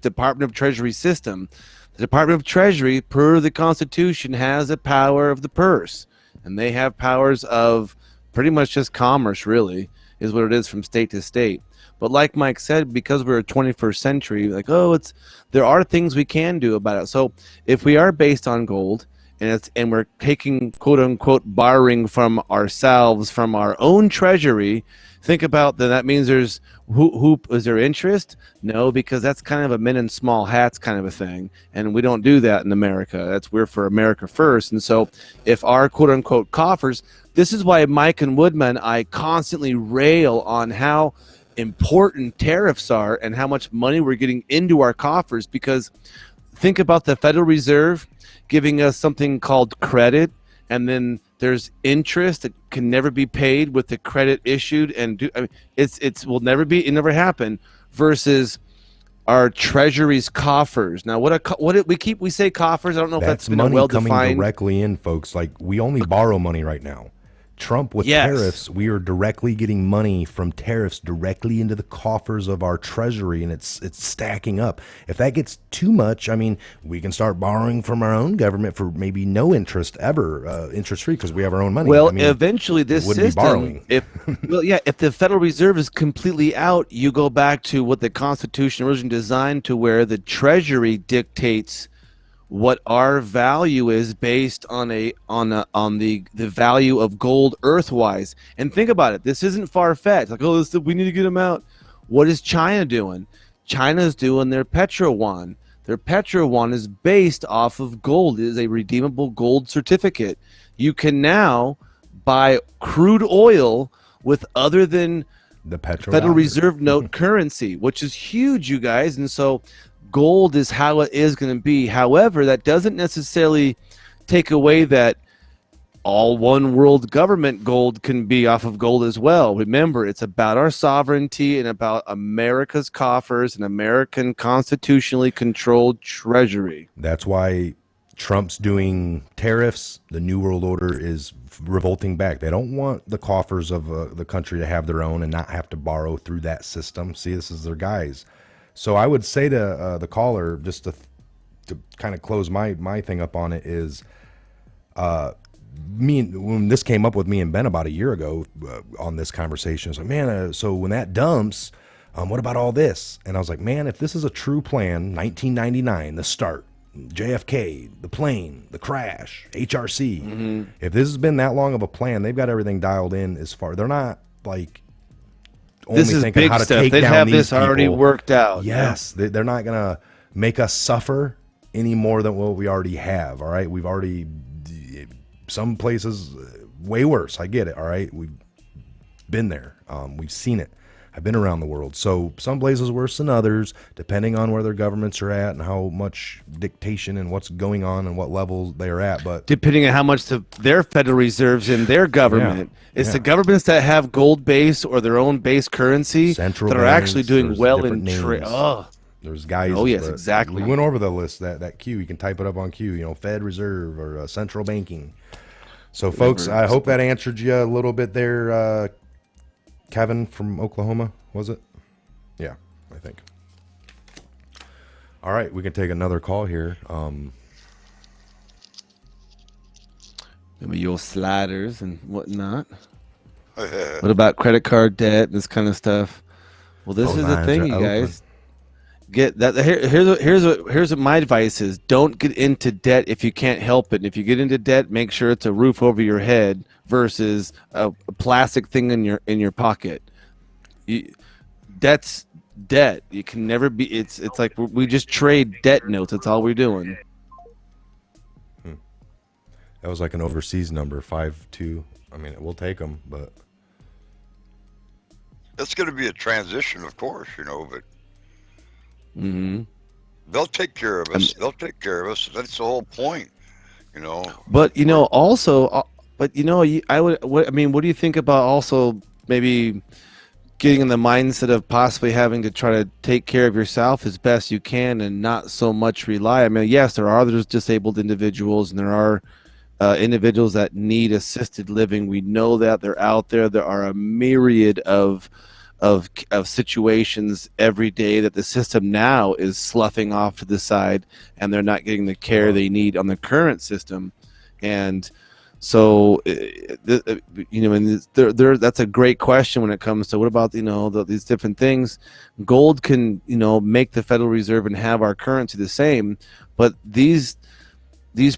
Department of Treasury system. The Department of Treasury, per the Constitution, has a power of the purse, and they have powers of pretty much just commerce, really, is what it is from state to state. But like Mike said, because we're a 21st century, there are things we can do about it. So if we are based on gold, and we're taking, quote unquote, borrowing from ourselves, from our own treasury, think about that means there's who is there interest? No, because that's kind of a men in small hats kind of a thing, and we don't do that in America. We're for America first. And so if our quote unquote coffers, this is why Mike and Woodman, I constantly rail on how important tariffs are and how much money we're getting into our coffers, because think about the Federal Reserve giving us something called credit, and then there's interest that can never be paid with the credit issued, and it never happen, versus our Treasury's coffers. Now, we say coffers. I don't know if that's been money well coming defined. directly in, folks. Like, we only borrow money right now. Trump with tariffs, we are directly getting money from tariffs directly into the coffers of our treasury, and it's stacking up. If that gets too much, I mean, we can start borrowing from our own government for maybe no interest ever, interest free, because we have our own money. Well, I mean, eventually this system, if the Federal Reserve is completely out, you go back to what the Constitution originally designed, to where the Treasury dictates what our value is based on the value of gold earthwise. And think about it. This isn't far-fetched. Like, oh, we need to get them out. What is China doing? China's doing their Petro-yuan. Their Petro-yuan is based off of gold. It is a redeemable gold certificate. You can now buy crude oil with other than The Petro Federal dollar. Reserve note currency, which is huge, you guys. And so gold is how it is going to be. However, that doesn't necessarily take away that all one world government gold can be off of gold as well. Remember, it's about our sovereignty and about America's coffers and American constitutionally controlled treasury. That's why Trump's doing tariffs. The New World Order is revolting back. They don't want the coffers of the country to have their own and not have to borrow through that system. See, this is their guys. So I would say to the caller, just to kind of close my thing up on it, is when this came up with me and Ben about a year ago on this conversation, it's like, man, so when that dumps, what about all this? And I was like, man, if this is a true plan, 1999, the start, JFK, the plane, the crash, HRC, if this has been that long of a plan, they've got everything dialed in as far. They're not like only This is thinking big how to stuff. take They'd down have these this already people. worked out. Yes, they're not gonna make us suffer any more than what we already have. All right, we've already some places way worse. I get it. All right, we've been there. We've seen it. I've been around the world. So some places worse than others, depending on where their governments are at and how much dictation and what's going on and what levels they are at. But Depending on how much their Federal Reserves in their government. It's the governments that have gold base or their own base currency central that are banks, actually doing there's well different in trade. names. Oh, There's guys. Oh, yes, that- exactly. We went over the list, that Q. You can type it up on Q. You know, Fed Reserve or central banking. So, folks, I hope that answered you a little bit there. Kevin from Oklahoma, was it? Yeah, I think. All right, we can take another call here. maybe your sliders and whatnot. What about credit card debt, this kind of stuff? Well, this Those is the lines thing, are you open. guys. Get that. Here's what my advice is: don't get into debt if you can't help it. And if you get into debt, make sure it's a roof over your head versus a plastic thing in your pocket. Debt's debt. You can never be. It's like we just trade debt notes. That's all we're doing. That was like an overseas number, 5-2. I mean, we'll take them, but It's going to be a transition, of course, you know, but Mm-hmm. they'll take care of us. They'll take care of us. That's the whole point, you know. But also, but I mean, what do you think about also maybe getting in the mindset of possibly having to try to take care of yourself as best you can and not so much rely? I mean, yes, there are those disabled individuals and there are individuals that need assisted living. We know that they're out there. There are a myriad of situations every day that the system now is sloughing off to the side, and they're not getting the care they need on the current system. And so, and that's a great question when it comes to what about these different things. Gold can make the Federal Reserve and have our currency the same, but these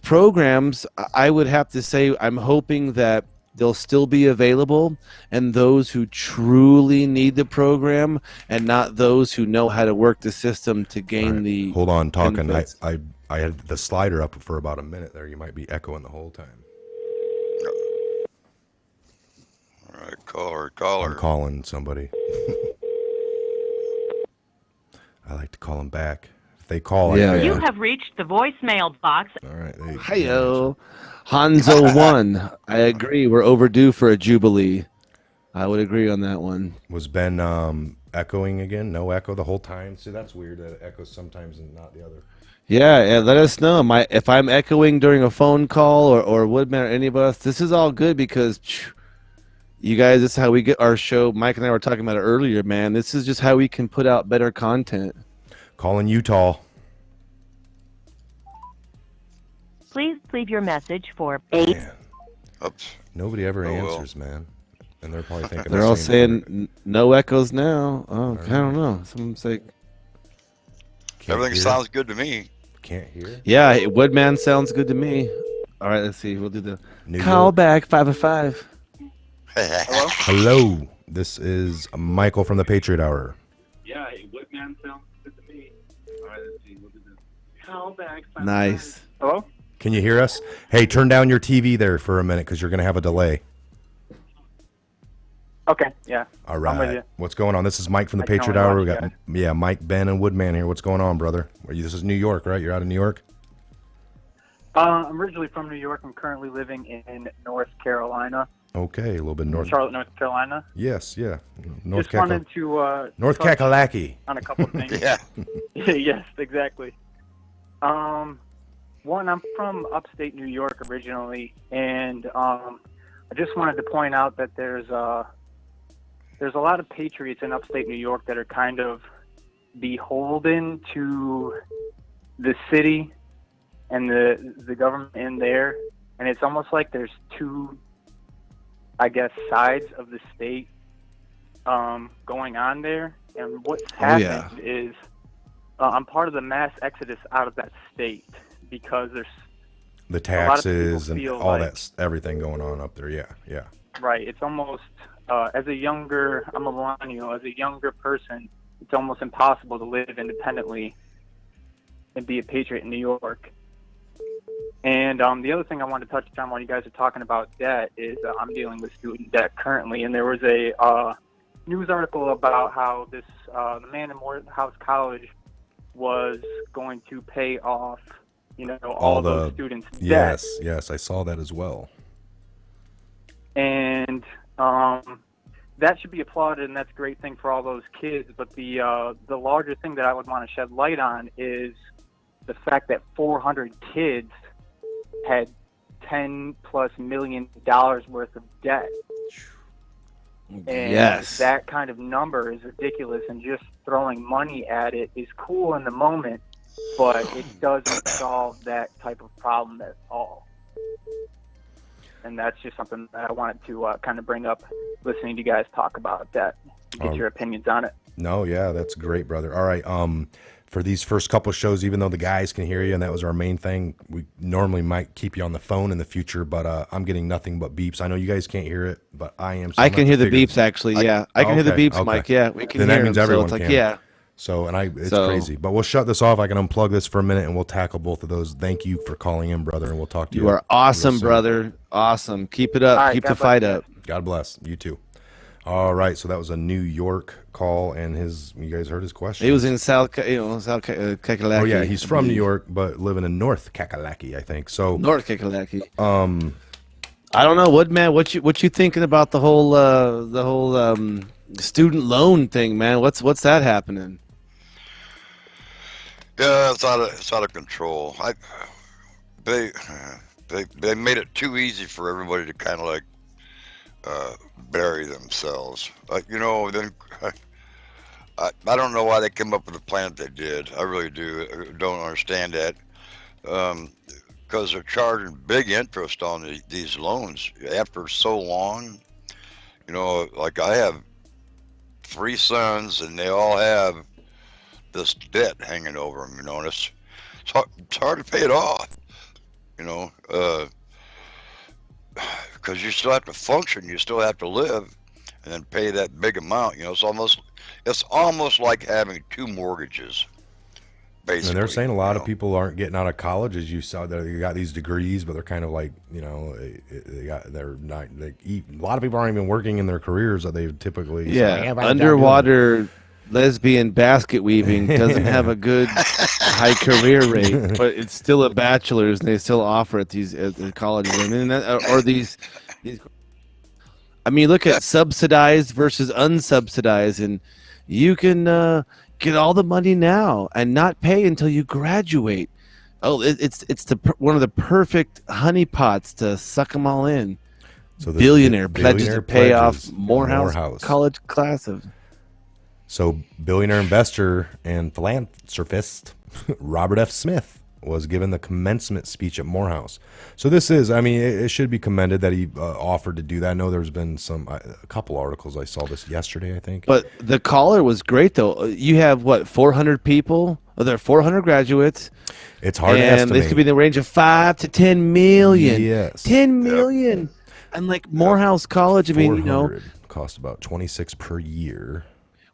programs, I would have to say, I'm hoping that they'll still be available, and those who truly need the program, and not those who know how to work the system to gain the. hold on, talking. benefits. I had the slider up for about a minute there. You might be echoing the whole time. All right, caller. I'm calling somebody. I like to call them back. If they call, Yeah. I You have reached the voicemail box. All right. Hiyo, Hanzo 1. I agree. We're overdue for a jubilee. I would agree on that one. Was Ben echoing again? No echo the whole time? See, that's weird that it echoes sometimes and not the other. Yeah, let us know. If I'm echoing during a phone call or Woodman or any of us, this is all good because you guys, this is how we get our show. Mike and I were talking about it earlier, man. This is just how we can put out better content. Calling Utah. Please leave your message for Man, Oops. nobody ever Oh, well. answers, man. And they're probably thinking They're the all same thing. saying no echoes now. Oh, I don't know. Someone say Can't Everything hear. sounds good to me. Can't hear. Yeah, Woodman sounds good to me. All right, let's see. We'll do the New call York. back 505. Hello? Hello. This is Michael from the Patriot Hour. Yeah, Woodman sounds good to me. All right, let's see. We'll do the call back 505. Nice. Hello? Can you hear us? Hey, turn down your TV there for a minute because you're going to have a delay. Okay, yeah. All I'm with right. you. What's going on? This is Mike from the I can Patriot only Hour. We watch got you Mike, Ben, and Woodman here. What's going on, brother? This is New York, right? You're out of New York? I'm originally from New York. I'm currently living in North Carolina. Okay, a little bit north. Charlotte, North Carolina. Yes, yeah. North Just wanted to North touch Kakalaki. on a couple of things. Yeah. Yes, exactly. One, I'm from upstate New York originally, and I just wanted to point out that there's a lot of patriots in upstate New York that are kind of beholden to the city and the government in there, and it's almost like there's two, I guess, sides of the state going on there. And what's happened is I'm part of the mass exodus out of that state because there's The a lot of people taxes and feel all like- that, everything going on up there. Yeah, yeah. right. It's almost I'm a millennial. As a younger person, it's almost impossible to live independently and be a patriot in New York. And the other thing I wanted to touch on while you guys are talking about debt is I'm dealing with student debt currently, and there was a news article about how the man in Morehouse College was going to pay off, all those students' debt. Yes, I saw that as well. And that should be applauded, and that's a great thing for all those kids. But the larger thing that I would want to shed light on is the fact that 400 kids had $10+ million worth of debt. And that kind of number is ridiculous, and just throwing money at it is cool in the moment, but it doesn't solve that type of problem at all. And that's just something that I wanted to kind of bring up listening to you guys talk about that, get your opinions on it. No, yeah, that's great, brother. All right, for these first couple shows, even though the guys can hear you, and that was our main thing, we normally might keep you on the phone in the future, but I'm getting nothing but beeps. I know you guys can't hear it, but I am. So I can hear the beeps, actually, yeah. I can hear the beeps, Mike, yeah. We can then hear that means them, everyone so it's like, can. yeah. So, it's crazy. But we'll shut this off. I can unplug this for a minute, and we'll tackle both of those. Thank you for calling in, brother, and we'll talk to you. You are awesome, brother. Awesome. Keep it up. All right, Keep God the fight bless up. God bless. You too. All right, so that was a New York call, and you guys heard his question. He was in South Kakalaki. Oh yeah, he's from New York, but living in North Kakalaki, I think. So North Kakalaki. I don't know, Woodman. What you thinking about the whole student loan thing, man? What's that happening? Yeah, it's out of control. They made it too easy for everybody to kind of like bury themselves. Then I don't know why they came up with the plan that they did. I really don't understand that. Because they're charging big interest on these loans after so long. Like I have 3 sons, and they all have this debt hanging over them, and it's hard to pay it off, because you still have to function, you still have to live, and then pay that big amount. It's almost like having 2 mortgages. Basically, and they're saying a lot of people aren't getting out of college, as you saw. They got these degrees, but they're kind of like, a lot of people aren't even working in their careers that they typically. Underwater lesbian basket weaving doesn't have a good high career rate, but it's still a bachelor's, and they still offer at these at the colleges. Or these. I mean, look at subsidized versus unsubsidized, and you can get all the money now and not pay until you graduate. Oh, it's one of the perfect honeypots to suck them all in. So billionaire pledges to pay off Morehouse college class of. So billionaire investor and philanthropist Robert F. Smith was given the commencement speech at Morehouse. So this is, I mean, it should be commended that he offered to do that. I know there's been a couple articles. I saw this yesterday, I think. But the caller was great, though. You have, what, 400 people? Oh, there are 400 graduates. It's hard to and estimate. this could be in the range of 5 to 10 million. Yes. 10 million. And like Morehouse College, I mean, you know, cost about 26 per year.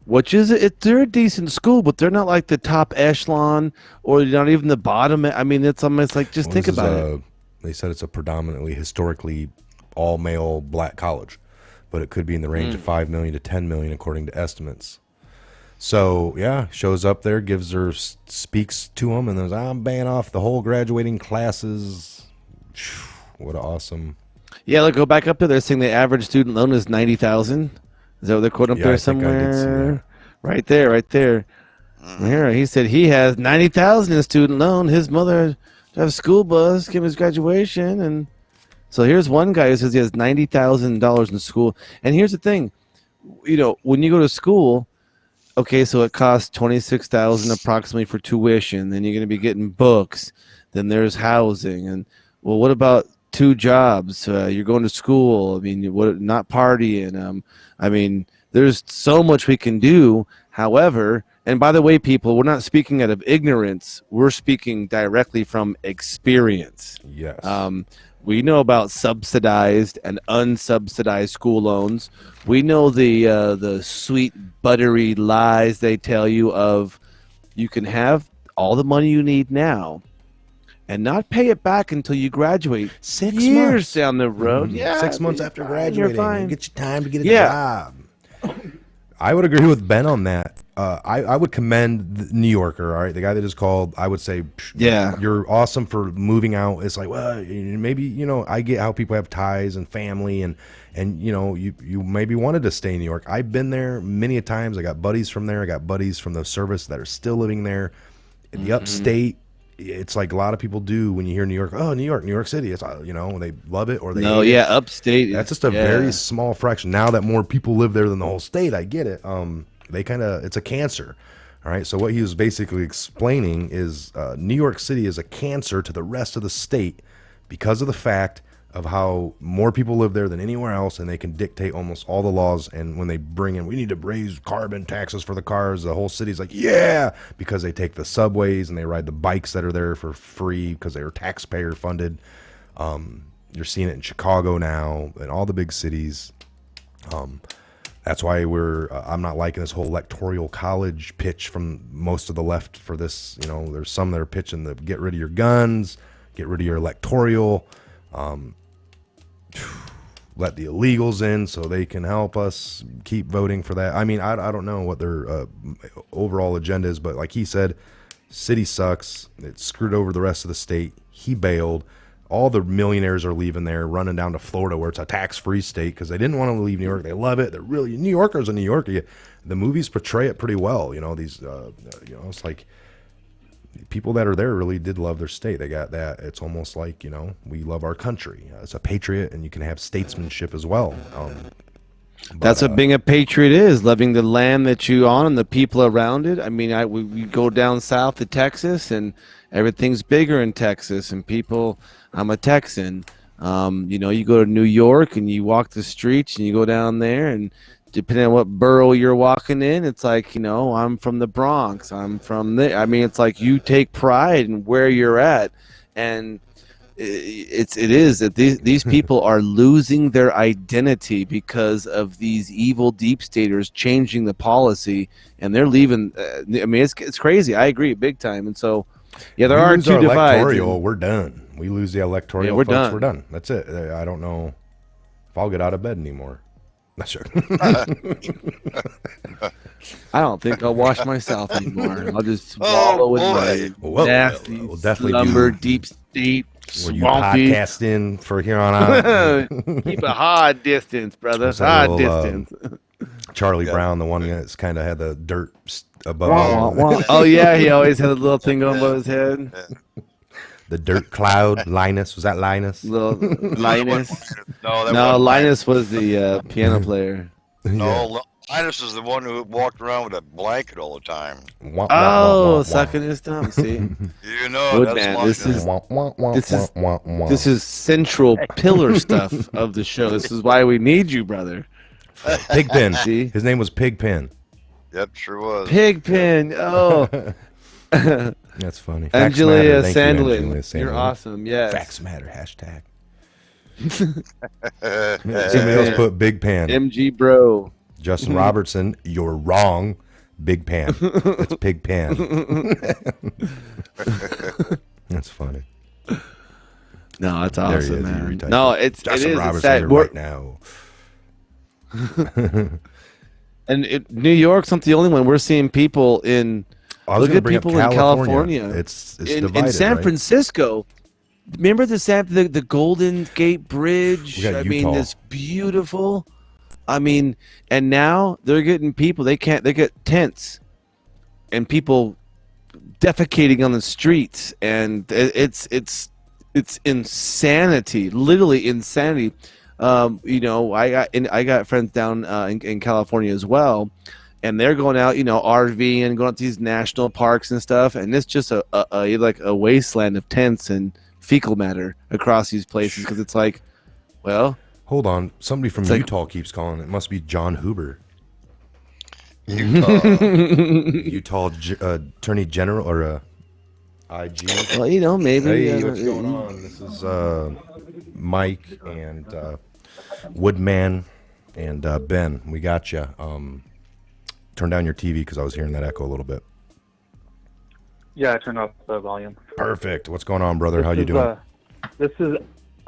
which is they're a decent school, but they're not like the top echelon or not even the bottom. I mean, it's almost like just think about it. They said it's a predominantly historically all male black college, but it could be in the range of 5 million to 10 million according to estimates. So yeah, shows up there, speaks to them, and then I'm baying off the whole graduating classes. What awesome! Yeah, look, go back up there. They're saying the average student loan is 90,000. Is that what they're quoting up there somewhere? Right there, right there. Here, he said he has 90,000 in student loan. His mother have a school bus, give him his graduation, and so here's one guy who says he has $90,000 in school. And here's the thing, you know, when you go to school, okay, so it costs $26,000 approximately for tuition. Then you're going to be getting books. Then there's housing, and well, what about 2 jobs? You're going to school. I mean, what? Not partying. I mean, there's so much we can do. However, and by the way, people, we're not speaking out of ignorance. We're speaking directly from experience. Yes. We know about subsidized and unsubsidized school loans. We know the sweet, buttery lies they tell you of you can have all the money you need now and not pay it back until you graduate 6 years months down the road. Yeah, 6 months after graduating, you're fine. Get you time to get a job. I would agree with Ben on that. I would commend the New Yorker, all right, the guy that just called. I would say, yeah, you're awesome for moving out. It's like, well, maybe, you know, I get how people have ties and family, and you know, you maybe wanted to stay in New York. I've been there many a times. I got buddies from there. I got buddies from the service that are still living there. In the upstate, it's like a lot of people do when you hear New York. Oh, New York City. It's, you know, they love it or they hate it. Upstate. That's just a very small fraction. Now that more people live there than the whole state, I get it. They kind of, it's a cancer. All right. So what he was basically explaining is New York City is a cancer to the rest of the state because of the fact of how more people live there than anywhere else, and they can dictate almost all the laws. And when they bring in, we need to raise carbon taxes for the cars, the whole city's like, yeah, because they take the subways and they ride the bikes that are there for free because they are taxpayer funded. You're seeing it in Chicago now and all the big cities. That's why I'm not liking this whole electoral college pitch from most of the left for this. You know, there's some that are pitching the get rid of your guns, get rid of your electoral, let the illegals in so they can help us keep voting for that. I mean, I don't know what their overall agenda is, but like he said, city sucks. It screwed over the rest of the state. He bailed. All the millionaires are leaving there, running down to Florida where it's a tax-free state because they didn't want to leave New York. They love it. They're really New Yorkers in New York. The movies portray it pretty well. You know, these, you know, it's like people that are there really did love their state. They got that. It's almost like, you know, we love our country. It's a patriot, and you can have statesmanship as well. That's what being a patriot is, loving the land that you on and the people around it. I mean, we go down south to Texas, and everything's bigger in Texas, and people, I'm a Texan. You know, you go to New York and you walk the streets and you go down there, and depending on what borough you're walking in, it's like, you know, I'm from the Bronx. I'm from there. I mean, it's like you take pride in where you're at, and it is that these people are losing their identity because of these evil deep staters changing the policy, and they're leaving. I mean, it's crazy. I agree big time, and so. Yeah, there are two divides. We're done. We lose the electoral. Yeah, we're done. We're done. That's it. I don't know if I'll get out of bed anymore. Not sure. I don't think I'll wash myself anymore. I'll just swallow in my nasty, we'll definitely slumber, deep state, were you swampy. podcasting for here on out? Keep a hard distance, brother. Hard distance. Charlie Brown, the one that's kind of had the dirt above. Oh yeah, he always had a little thing going above his head. The dirt cloud. Linus, was that Linus? Linus. No, Linus was the piano player. No, Linus is the one who walked around with a blanket all the time. Wah, wah, wah, Oh, wah, wah. sucking his thumb. See, You know, that's Woodman, Linus. this is central pillar stuff of the show. This is why we need you, brother. Pigpen. See? His name was Pigpen. Yep, sure was. Pigpen. Oh, That's funny. Facts Angelia matter. Thank you, Sandlin. Angelia You're Sandlin. awesome. Yes. Facts matter. Hashtag. Somebody else put Big Pan. MG bro. Justin Robertson, you're wrong. Big Pan. It's Pig Pan. That's funny. No, it's There he awesome, is. He man. retyped No, it. it Justin is. Robertson It's sad. here We're- right now. And New York's not the only one. We're seeing people in. I was look going at to bring people up in California. California. It's in divided, San right? Francisco. Remember the Golden Gate Bridge? We got I Utah. mean, this beautiful. I mean, and now they're getting people. They get tents, and people defecating on the streets, and it's insanity. Literally insanity. I got friends down in California as well, and they're going out, RV and going out to these national parks and stuff, and it's just a wasteland of tents and fecal matter across these places because it's like, well, Hold on. Somebody from It's like- Utah keeps calling. It must be John Huber. Utah. Utah Attorney General or IG. well, maybe. Hey, what's going on? This is Mike and Woodman and Ben. We got you. Turn down your TV because I was hearing that echo a little bit. Yeah, I turned off the volume. Perfect. What's going on, brother? How you doing?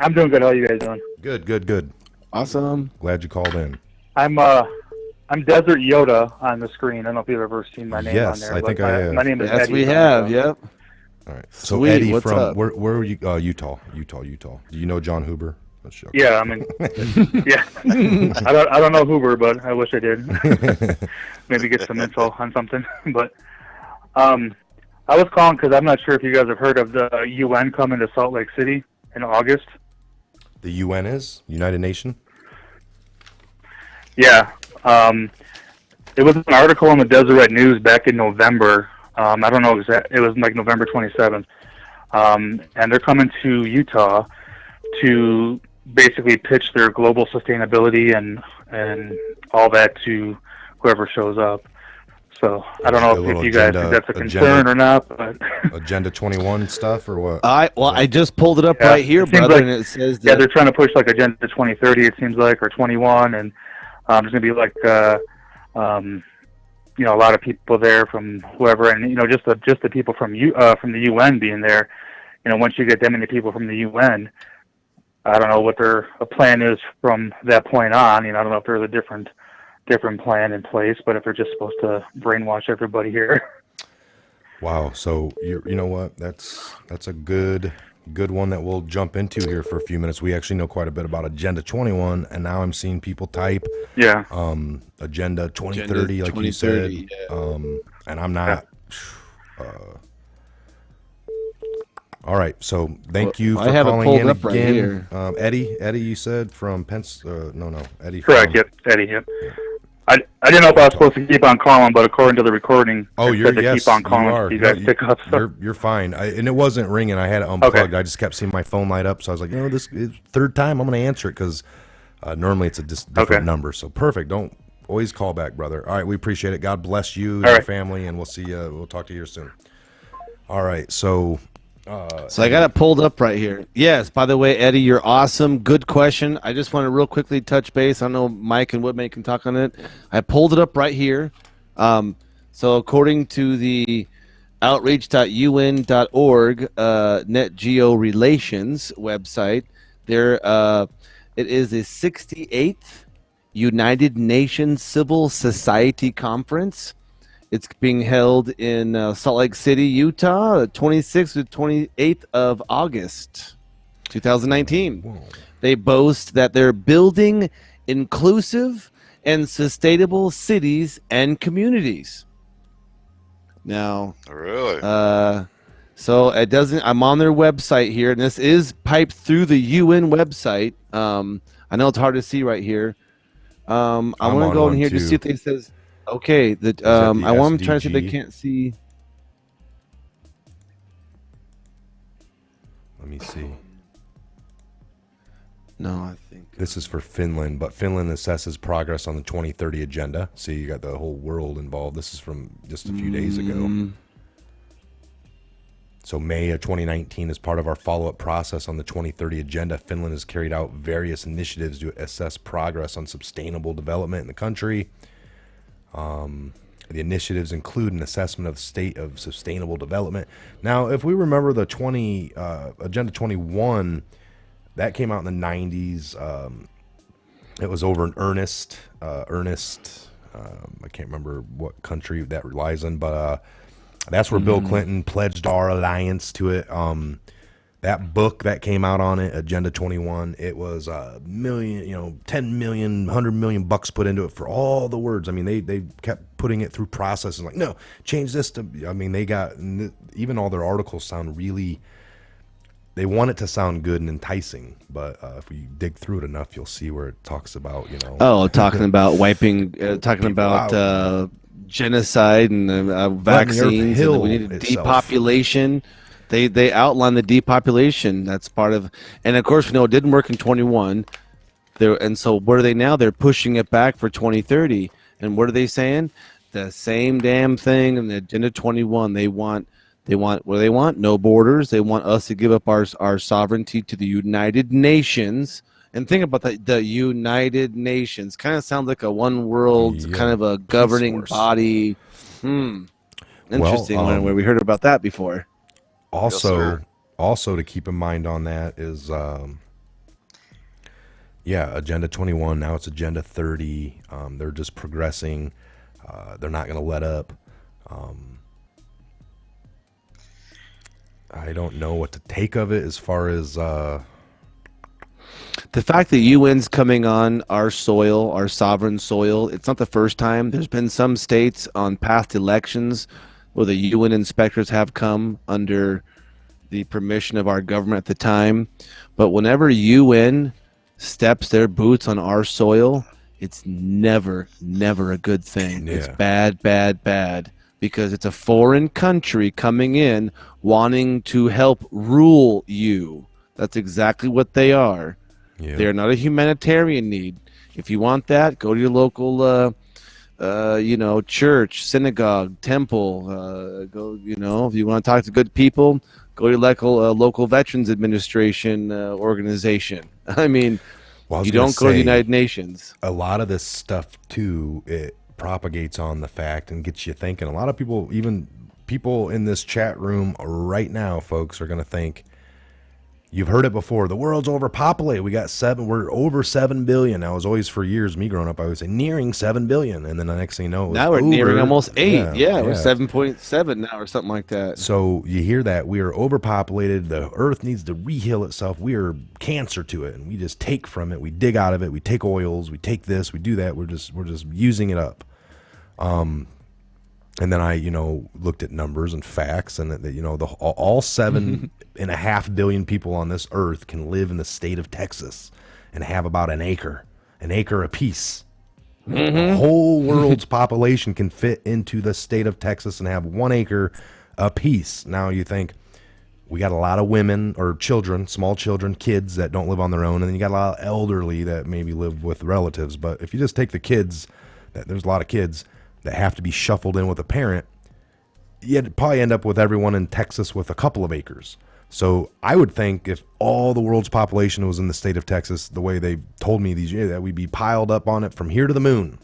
I'm doing good. How are you guys doing? Good. Awesome. Glad you called in. I'm Desert Yoda on the screen. I don't know if you've ever seen my name Yes, on there. I but think I have. My name is Yes, Eddie. we have. Yep. All right. So Sweet, Eddie what's from up? where are you? Utah. Do you know John Huber? That's joking. Yeah, I mean, yeah. I don't know Hoover, but I wish I did. Maybe get some info on something. But I was calling because I'm not sure if you guys have heard of the UN coming to Salt Lake City in August. The UN is United Nations. Yeah. It was an article in the Deseret News back in November. I don't know exactly. It was like November 27th. And they're coming to Utah to basically pitch their global sustainability and all that to whoever shows up. So I don't know if you guys think that's a concern or not. But Agenda 21 stuff or what? I just pulled it up Yeah, right here, it seems brother, like- and it says yeah, that. they're trying to push like Agenda 2030. It seems like, or 21, and there's going to be like a lot of people there from whoever, and just the people from the UN being there. Once you get that many people from the UN, I don't know what their plan is from that point on. I don't know if there's a different plan in place, but if they're just supposed to brainwash everybody here. Wow. So you know what? That's a good one that we'll jump into here for a few minutes. We actually know quite a bit about Agenda 21, and now I'm seeing people type Yeah. Agenda 2030, like you said. 2030, yeah. And I'm not. All right. So thank you for I have it calling pulled in up right again. here. Eddie, you said from no, Eddie. Correct. From, Yep. Eddie. Yep. I didn't know if I was supposed to keep on calling, but according to the recording, Oh, it you're said to yes, keep on calling. you are. You guys No, pick up. So. You're fine. And it wasn't ringing. I had it unplugged. I just kept seeing my phone light up, so I was like, this is third time I'm going to answer it because normally it's a different number. So perfect. Don't always call back, brother. All right, we appreciate it. God bless you and your family, and we'll see you. We'll talk to you here soon. All right, so. So I got it pulled up right here. Yes, by the way, Eddie, you're awesome. Good question. I just want to real quickly touch base. I know Mike and Woodman can talk on it. I pulled it up right here. So according to the outreach.un.org net geo relations website, it is the 68th United Nations Civil Society Conference. It's being held in Salt Lake City, Utah, the 26th to 28th of August, 2019. Whoa. They boast that they're building inclusive and sustainable cities and communities. Now, Really? so it doesn't. I'm on their website here, and this is piped through the UN website. I know it's hard to see right here. I I'm want to on go in one here to see too. if it says. Okay, that that the I want to try to see if they SDG? can't see. Let me see. No, I think This is for Finland, but Finland assesses progress on the 2030 agenda. See, you got the whole world involved. This is from just a few days ago. So May of 2019, as part of our follow-up process on the 2030 agenda, Finland has carried out various initiatives to assess progress on sustainable development in the country. The initiatives include an assessment of the state of sustainable development. Now, if we remember the Agenda 21, that came out in the 90s. It was over in Ernest. I can't remember what country that relies on, but that's where Bill Clinton pledged our alliance to it. That book that came out on it, Agenda 21, it was a million, 10 million, 100 million bucks put into it for all the words. I mean, they kept putting it through processes like, no, change this to, I mean, they got, even all their articles sound really, they want it to sound good and enticing, but if we dig through it enough, you'll see where it talks about, talking about wiping, talking about genocide and vaccines, and we need depopulation. They outline the depopulation. That's part of, and of course, it didn't work in 21. And so what are they now? They're pushing it back for 2030. And what are they saying? The same damn thing in the Agenda 21. They want what do they want? No borders. They want us to give up our sovereignty to the United Nations. And think about that. The United Nations kind of sounds like a one world kind of a governing body. Interesting one where we heard about that before. Also to keep in mind on that is, Agenda 21. Now it's Agenda 30. They're just progressing. They're not going to let up. I don't know what to take of it as far as the fact that UN's coming on our soil, our sovereign soil. It's not the first time. There's been some states on past elections where the UN inspectors have come under the permission of our government at the time. But whenever UN steps their boots on our soil, it's never a good thing. Yeah. It's bad, because it's a foreign country coming in wanting to help rule you. That's exactly what they are. Yeah. They're not a humanitarian need. If you want that, go to your local church, synagogue, temple. Go, if you want to talk to good people, go to your local Veterans Administration organization. I mean, you don't go to the United Nations. A lot of this stuff, too, it propagates on the fact and gets you thinking. A lot of people, even people in this chat room right now, folks, are going to think, you've heard it before. The world's overpopulated. We're over 7 billion. Now, it was always for years, me growing up, I would say nearing 7 billion. And then the next thing you know, now we're nearing almost 8. Yeah, we're 7.7 now or something like that. So you hear that we are overpopulated. The earth needs to reheal itself. We are cancer to it. And we just take from it. We dig out of it. We take oils. We take this. We do that. We're just using it up. And then I, looked at numbers and facts, and that, all 7.5 billion people on this earth can live in the state of Texas and have about an acre apiece. The whole world's population can fit into the state of Texas and have 1 acre apiece. Now you think we got a lot of women or children, small children, kids that don't live on their own, and then you got a lot of elderly that maybe live with relatives. But if you just take the kids, there's a lot of kids that have to be shuffled in with a parent, you'd probably end up with everyone in Texas with a couple of acres. So I would think if all the world's population was in the state of Texas, the way they told me these years, that we'd be piled up on it from here to the moon.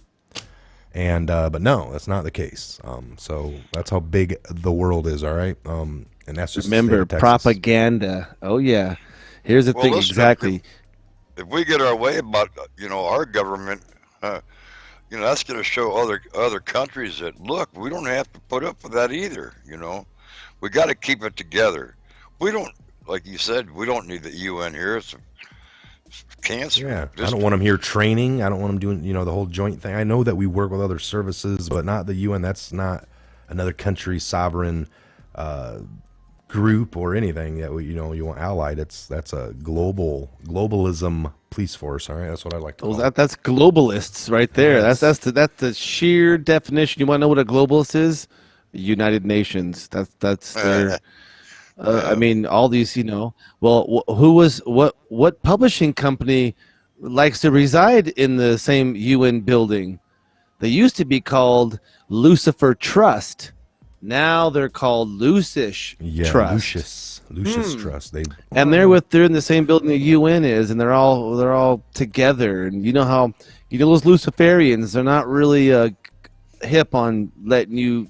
And but no, that's not the case. So that's how big the world is. All right. And that's just remember propaganda. Oh yeah. Here's the thing. Listen, exactly. If we get our way about our government. That's going to show other countries that, look, we don't have to put up with that either. We got to keep it together. We don't, like you said, we don't need the UN here. It's cancer. Yeah, I don't want them here training. I don't want them doing, the whole joint thing. I know that we work with other services, but not the UN. That's not another country's sovereign group or anything that you want allied. That's a globalism police force. All right, that's what I like to call it. That's globalists right there. Yes. That's the sheer definition. You want to know what a globalist is? United Nations. That's their. I mean, all these, Well, what publishing company likes to reside in the same UN building? They used to be called Lucifer Trust. Now they're called Lucish Trust. Lucius Trust. And they're in the same building the UN is, and they're all together. And you know those Luciferians, they're not really hip on letting you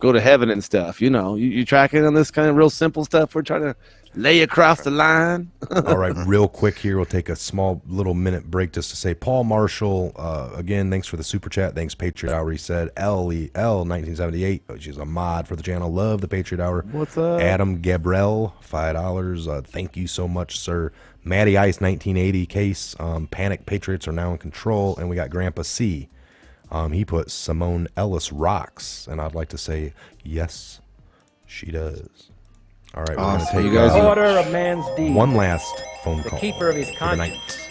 go to heaven and stuff. You tracking on this kind of real simple stuff we're trying to lay across the line. All right, real quick here, we'll take a small little minute break just to say Paul Marshall, again, thanks for the super chat. Thanks, Patriot Hour. He said LEL 1978, which is a mod for the channel. Love the Patriot Hour. What's up? Adam Gabriel, $5. Thank you so much, sir. Matty Ice 1980 case. Panic Patriots are now in control, and we got Grandpa C. He put Simone Ellis rocks, and I'd like to say yes, she does. All right, we're going to take Recorder of man's deeds, one last phone the call. keeper of his for the night. conscience,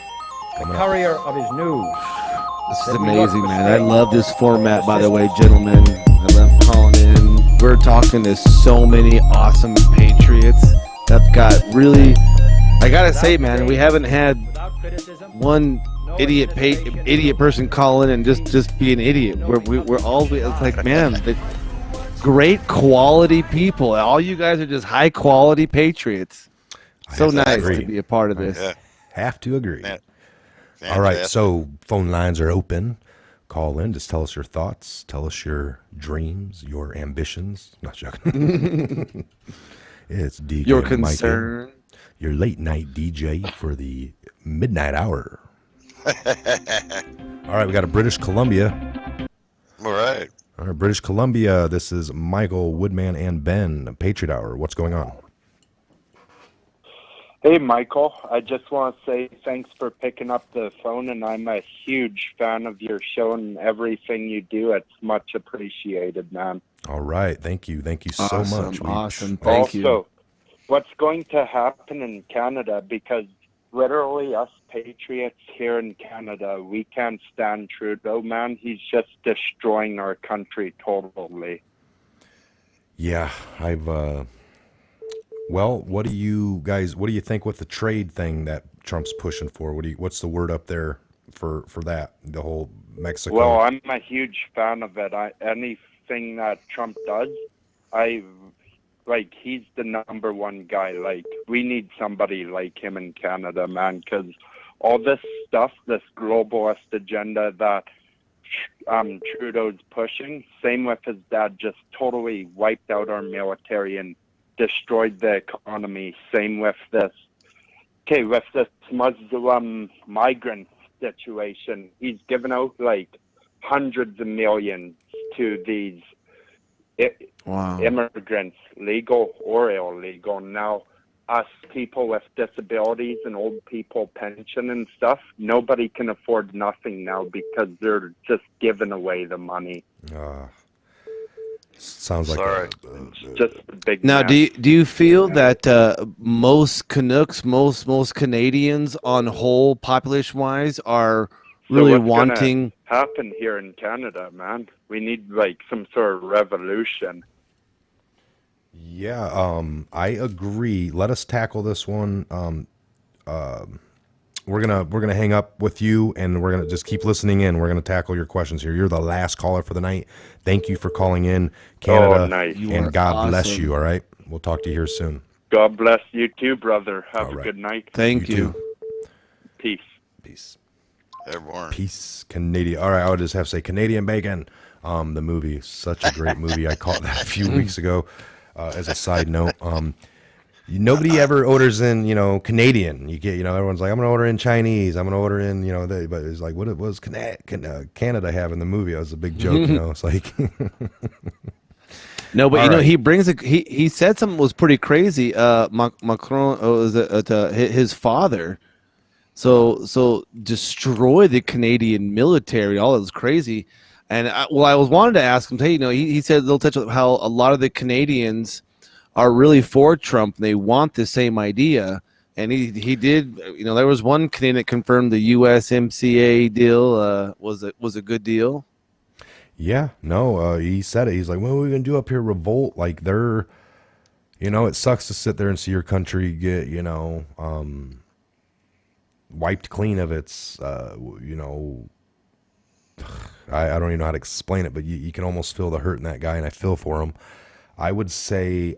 the Coming up. courier of his news. This is That we amazing, look for man. I strength, love this format, by the way, gentlemen. I love calling in. We're talking to so many awesome Patriots that've got really. I gotta say, man, we haven't had without criticism, one idiot person call in and just be an idiot. We're all. It's like, man, the great quality people. All you guys are just high quality Patriots. So nice to be a part of this. Yeah. Have to agree. Yeah. All right, Fantastic. so phone lines are open. Call in. Just tell us your thoughts. Tell us your dreams, your ambitions. Not joking. It's DJ Your Mikey, concern. your late night DJ for the midnight hour. All right, we got a British Columbia. All right. All right, British Columbia. This is Michael, Woodman, and Ben. Patriot Hour. What's going on? Hey, Michael. I just want to say thanks for picking up the phone, and I'm a huge fan of your show and everything you do. It's much appreciated, man. All right, thank you. Thank you so Awesome, much. awesome. Thank you. Also, what's going to happen in Canada, because literally us Patriots here in Canada, we can't stand Trudeau, man. He's just destroying our country totally. Yeah, well, what do you think with the trade thing that Trump's pushing for? What's the word up there for that? The whole Mexico. Well, I'm a huge fan of it. Anything that Trump does, he's the number one guy. Like, we need somebody like him in Canada, man, because all this stuff, this globalist agenda that Trudeau's pushing, same with his dad, just totally wiped out our military and destroyed the economy. Same with this. Okay, with this Muslim migrant situation, he's given out like hundreds of millions to these immigrants, legal or illegal. Now, us people with disabilities and old people pension and stuff, nobody can afford nothing now because they're just giving away the money. Sounds like just a big Now, mess. do you feel that most Canucks, most Canadians, on whole, population-wise, are really so what's wanting? gonna happen here in Canada, man? We need like some sort of revolution. Yeah, I agree. Let us tackle this one. We're gonna hang up with you, and we're gonna just keep listening in. We're gonna tackle your questions here. You're the last caller for the night. Thank you for calling in, Canada, nice. and God bless you. All right, we'll talk to you here soon. God bless you too, brother. Have All a right. good night. Thank You you. too. Peace. Peace. Everyone. Peace, Canadian. All right, I would just have to say Canadian Bacon. The movie, such a great movie. I caught that a few weeks ago. As a side note, nobody ever orders in, Canadian. You get, everyone's like, I'm gonna order in Chinese. I'm gonna order in, but it's like, what was Canada have in the movie? It was a big joke, It's like. No, but All right. he brings he said something was pretty crazy. Macron was his father. So destroy the Canadian military. All that was crazy. And I wanted to ask him. He said they'll touch on how a lot of the Canadians are really for Trump. They want the same idea. And he did, there was one Canadian that confirmed the USMCA deal was a good deal. Yeah, no, he said it. He's like, what are we going to do up here? Revolt? Like they're, it sucks to sit there and see your country get, wiped clean of its, I don't even know how to explain it, but you can almost feel the hurt in that guy, and I feel for him. I would say,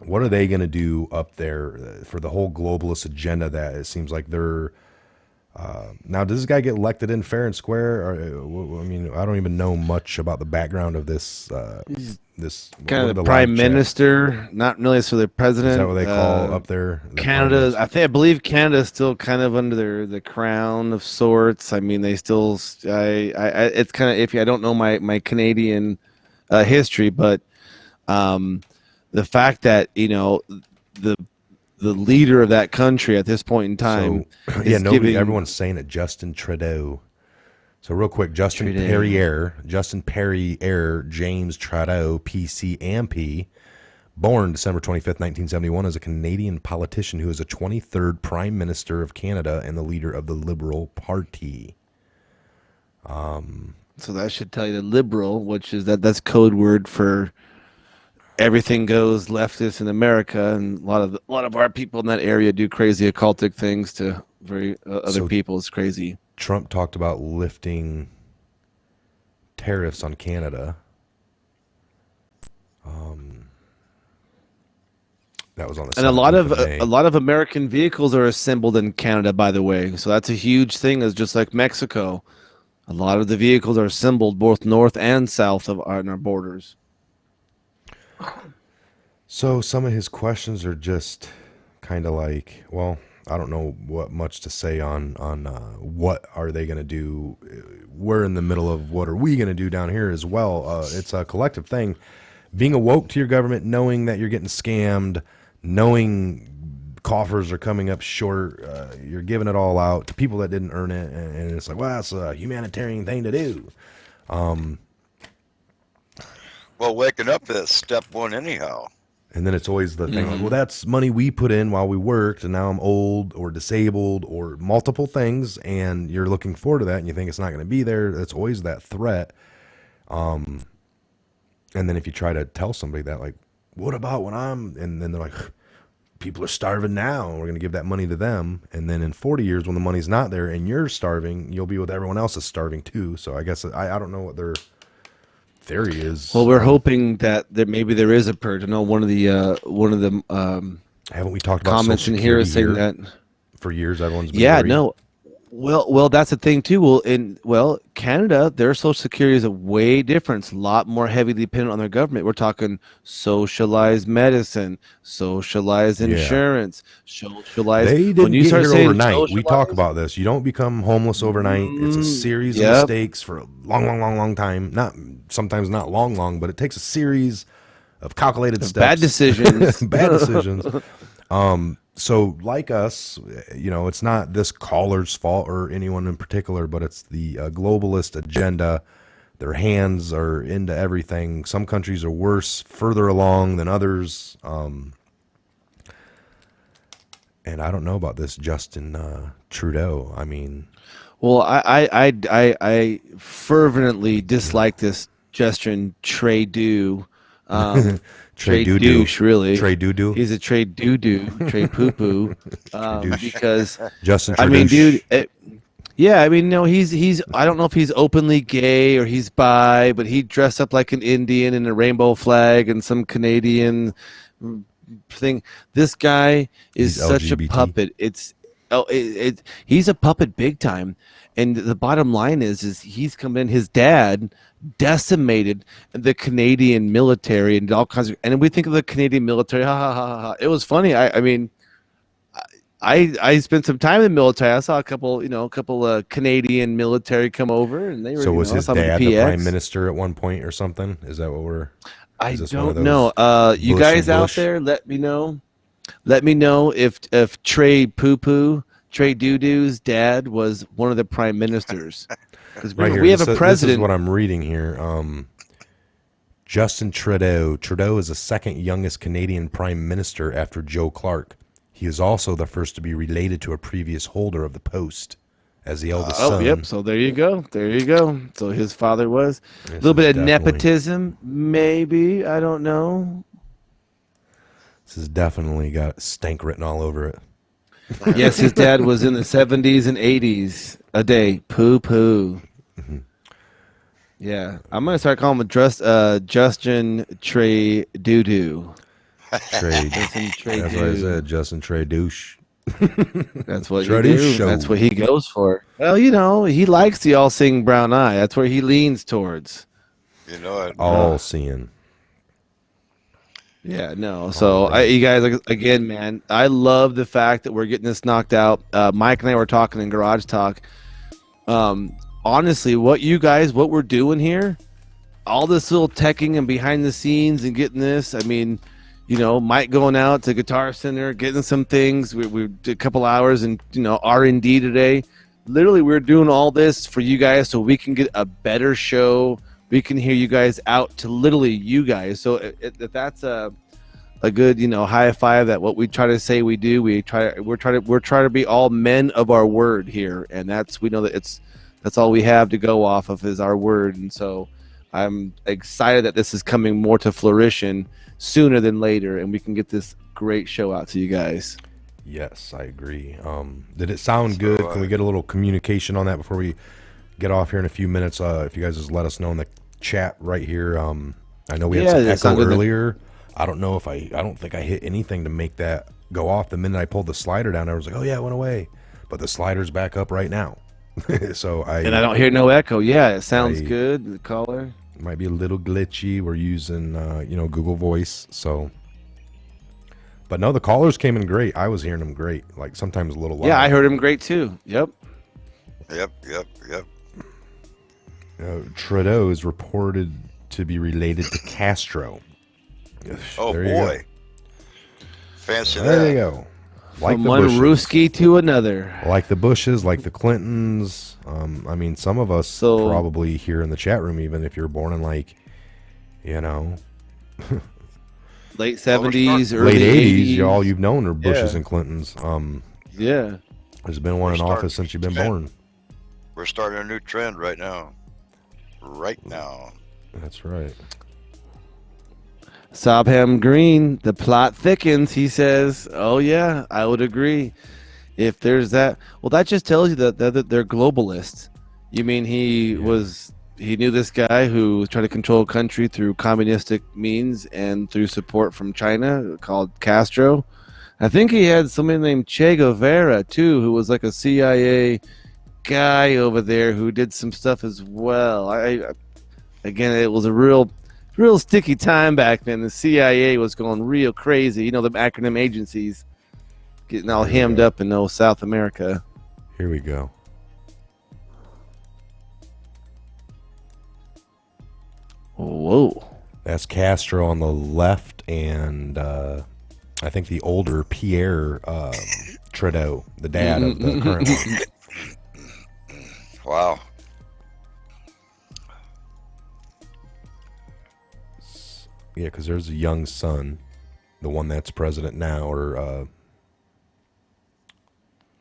what are they going to do up there for the whole globalist agenda that it seems like they're now, does this guy get elected in fair and square? Or, I don't even know much about the background of this. This kind of the prime minister, not really so the president. Is that what they call up there? Canada, I believe Canada is still kind of under the crown of sorts. I mean, they still, it's kind of iffy. I don't know my Canadian history, but the fact that the leader of that country at this point in time, everyone's saying it. Justin Trudeau. So real quick, Justin Perrier, James Trudeau, PC MP, born December 25th, 1971, is a Canadian politician who is a 23rd Prime Minister of Canada and the leader of the Liberal Party. So that should tell you the Liberal, which is that's code word for everything goes leftist in America, and a lot of our people in that area do crazy occultic things to other people. It's crazy. Trump talked about lifting tariffs on Canada. That was on the and a lot of American vehicles are assembled in Canada, by the way. So that's a huge thing. Is just like Mexico, a lot of the vehicles are assembled both north and south of our borders. So some of his questions are just kind of like, well, I don't know what much to say on what are they going to do. We're in the middle of what are we going to do down here as well. It's a collective thing. Being awoke to your government, knowing that you're getting scammed, knowing coffers are coming up short, you're giving it all out to people that didn't earn it, and it's like, well, that's a humanitarian thing to do. Well, waking up is step one anyhow. And then it's always the thing, like, well, that's money we put in while we worked, and now I'm old or disabled or multiple things, and you're looking forward to that, and you think it's not going to be there. It's always that threat. And then if you try to tell somebody that, like, what about when and then they're like, people are starving now, and we're going to give that money to them. And then in 40 years, when the money's not there and you're starving, you'll be with everyone else that's starving too. So I guess I don't know what their theory is. Well, we're hoping that maybe there is a purge. I know one of the haven't we talked about comments in here is saying that for years everyone's been worried. No. Well, that's the thing too. Canada, their Social Security is a way different. It's a lot more heavily dependent on their government. We're talking socialized medicine, socialized insurance, socialized. They didn't get here overnight. We talk about this. You don't become homeless overnight. It's a series of mistakes for a long time. Sometimes not long, but it takes a series of calculated steps. Bad decisions. Bad decisions. So like us, it's not this caller's fault or anyone in particular, but it's the globalist agenda. Their hands are into everything. Some countries are worse, further along than others. And I don't know about this Justin Trudeau. I mean, well, I fervently dislike this Justin Trudeau. Trade douche, really. Trade doo-doo. He's a trade doo-doo, trade poo-poo. Because Justin Trudeau. I mean, dude, he's I don't know if he's openly gay or he's bi, but he dressed up like an Indian in a rainbow flag and some Canadian thing. This guy is such a puppet. He's a puppet big time. And the bottom line is he's come in, his dad decimated the Canadian military and all kinds of, and we think of the Canadian military, It was funny. I mean, I spent some time in the military. I saw a couple Canadian military come over, and they were. So was his dad the prime minister at one point or something? Is that what we're? I don't know. You guys out there, let me know. Let me know if Trey Doo-Doo's dad was one of the prime ministers. Because right we have a president. This is what I'm reading here. Justin Trudeau. Trudeau is the second youngest Canadian Prime Minister after Joe Clark. He is also the first to be related to a previous holder of the post as the eldest son. Yep. So there you go. There you go. So his father was a little bit of nepotism, maybe. I don't know. This has definitely got stank written all over it. Yes, his dad was in the 70s and 80s a day. Poo poo. Yeah, I'm gonna start calling him Justin Trey Doo Doo. Trey. Justin Trey That's Doo. what I said. Justin Trey Douche. That's what Trey he do. Douche show. That's what he goes for. Well, you know, he likes the all-seeing brown eye. That's where he leans towards. You know it. All seeing. Yeah, no. So, you guys, again, man, I love the fact that we're getting this knocked out. Mike and I were talking in Garage Talk. Honestly, what we're doing here, all this little teching and behind the scenes and getting this, I mean, you know, Mike going out to Guitar Center, getting some things. We did a couple hours and, you know, R&D today. Literally, we're doing all this for you guys so we can get a better show. We can hear you guys out to literally you guys. So if that's a good, you know, high five that what we try to say we do, we're trying to be all men of our word here, and we know that that's all we have to go off of is our word. And so I'm excited that this is coming more to fruition sooner than later, and we can get this great show out to you guys. Yes, I agree. Did it sound good? Can we get a little communication on that before we get off here in a few minutes? If you guys just let us know in the chat right here. I know we had some echo earlier. I don't know if I don't think I hit anything to make that go off. The minute I pulled the slider down, I was like, oh yeah, it went away. But the slider's back up right now. So I don't hear no echo. Yeah, it sounds good. The caller might be a little glitchy. We're using Google Voice, so. But no, the callers came in great. I was hearing them great. Like sometimes a little loud. Yeah, I heard him great too. Yep. Trudeau is reported to be related to Castro. Oh boy. Fancy that. There you go. Like from one Ruski to another. Like the Bushes, like the Clintons. I mean, some of us probably here in the chat room, even if you're born in like, you know, late 70s, early late 80s, 80s. all you've known are Bushes and Clintons. Yeah. There's been one in office since you've been born. We're starting a new trend right now. That's right. Sobham Green, the plot thickens, he says. Oh, yeah, I would agree. If there's that, well, that just tells you that they're globalists. You mean he knew this guy who was trying to control a country through communistic means and through support from China called Castro. I think he had somebody named Che Guevara, too, who was like a CIA guy over there who did some stuff as well. Again, it was a real sticky time back then. The CIA was going real crazy. You know, the acronym agencies getting all hemmed up in South America. Here we go. Whoa. That's Castro on the left, and I think the older Pierre Trudeau, the dad of the current one. Wow. Yeah, because there's a young son, the one that's president now, or